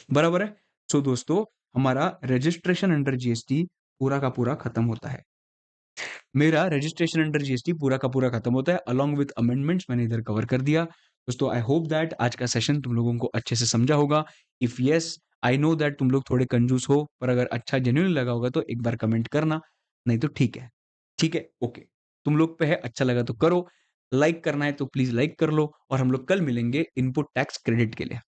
बराबर है। सो दोस्तों, हमारा रजिस्ट्रेशन अंडर जीएसटी पूरा का पूरा खत्म होता है। मेरा रजिस्ट्रेशन अंडर जीएसटी पूरा का पूरा खत्म होता है, अलॉन्ग विद अमेंडमेंट्स मैंने इधर कवर कर दिया। दोस्तों, आई होप दैट आज का सेशन तुम लोगों को अच्छे से समझा होगा। If yes, I know that तुम लोग थोड़े कंजूस हो, पर अगर अच्छा जेन्युइन लगा होगा तो एक बार कमेंट करना, नहीं तो ठीक है। ठीक है, ओके। तुम लोग पे है, अच्छा लगा तो करो, लाइक करना है तो प्लीज लाइक कर लो, और हम लोग कल मिलेंगे इनपुट टैक्स क्रेडिट के लिए।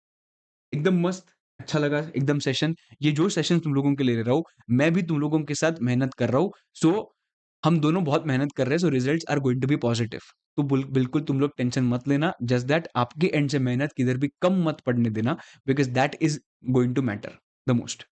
एकदम मस्त, अच्छा लगा एकदम सेशन। ये जो सेशन तुम लोगों के लिए ले रहा हूँ, मैं भी तुम लोगों के साथ मेहनत कर रहा हूँ। सो हम दोनों बहुत मेहनत कर रहे हैं, so results are going to be positive. तो बिल्कुल तुम लोग टेंशन मत लेना, जस्ट दैट आपके एंड से मेहनत किधर भी कम मत पड़ने देना, because that is going to matter the most.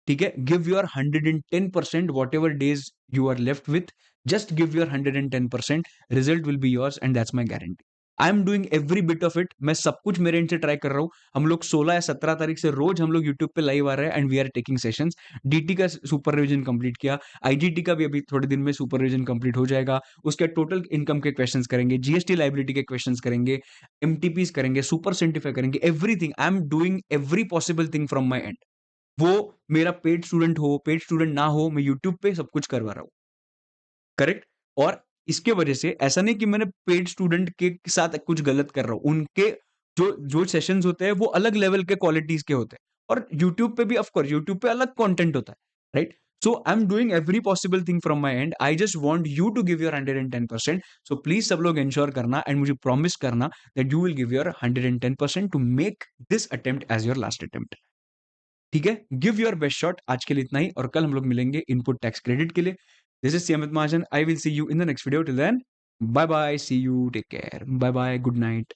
ठीक है, give your 110%, whatever days you are left with, just give your 110%, result will be yours and that's my guarantee. I am doing every bit of it, मैं सब कुछ मेरे and से try कर रहा हूँ। हम लोग 16 या 17 तारीख से रोज हम लोग यूट्यूब पे लाइव आ रहे हैं and we are taking sessions. DT का सुपर रिविजन कंप्लीट किया, आईजीटी का भी अभी थोड़े दिन में सुपर रिविजन कंप्लीट हो जाएगा। उसके टोटल इनकम के क्वेश्चंस करेंगे, जीएसटी लाइबिलिटी के क्वेश्चंस करेंगे, एमटीपीस करेंगे, सुपर सेंटिफाई करेंगे, everything. I am doing every possible thing from my and. वो मेरा पेड स्टूडेंट हो, पेड स्टूडेंट ना हो, मैं यूट्यूब पे सब कुछ करवा रहा हूँ, करेक्ट। और इसके वजह से ऐसा नहीं कि मैंने पेड स्टूडेंट के साथ कुछ गलत कर रहा हूँ, उनके जो जो सेशंस होते हैं वो अलग लेवल के क्वालिटीज के होते हैं, और यूट्यूब पे भी ऑफकोर्स यूट्यूब पे अलग कंटेंट होता है, right. So I am doing every possible thing from my end, I just want you to give your 110%। So please सब लोग इंश्योर करना एंड मुझे प्रॉमिस करना that you will give your 110% to make this attempt as your last attempt. ठीक है, give your best shot. आज के लिए इतना ही, और कल हम लोग मिलेंगे इनपुट टैक्स क्रेडिट के लिए। This is Amit Mahajan, I will see you in the next video. Till then, bye bye, see you, take care, bye bye, good night.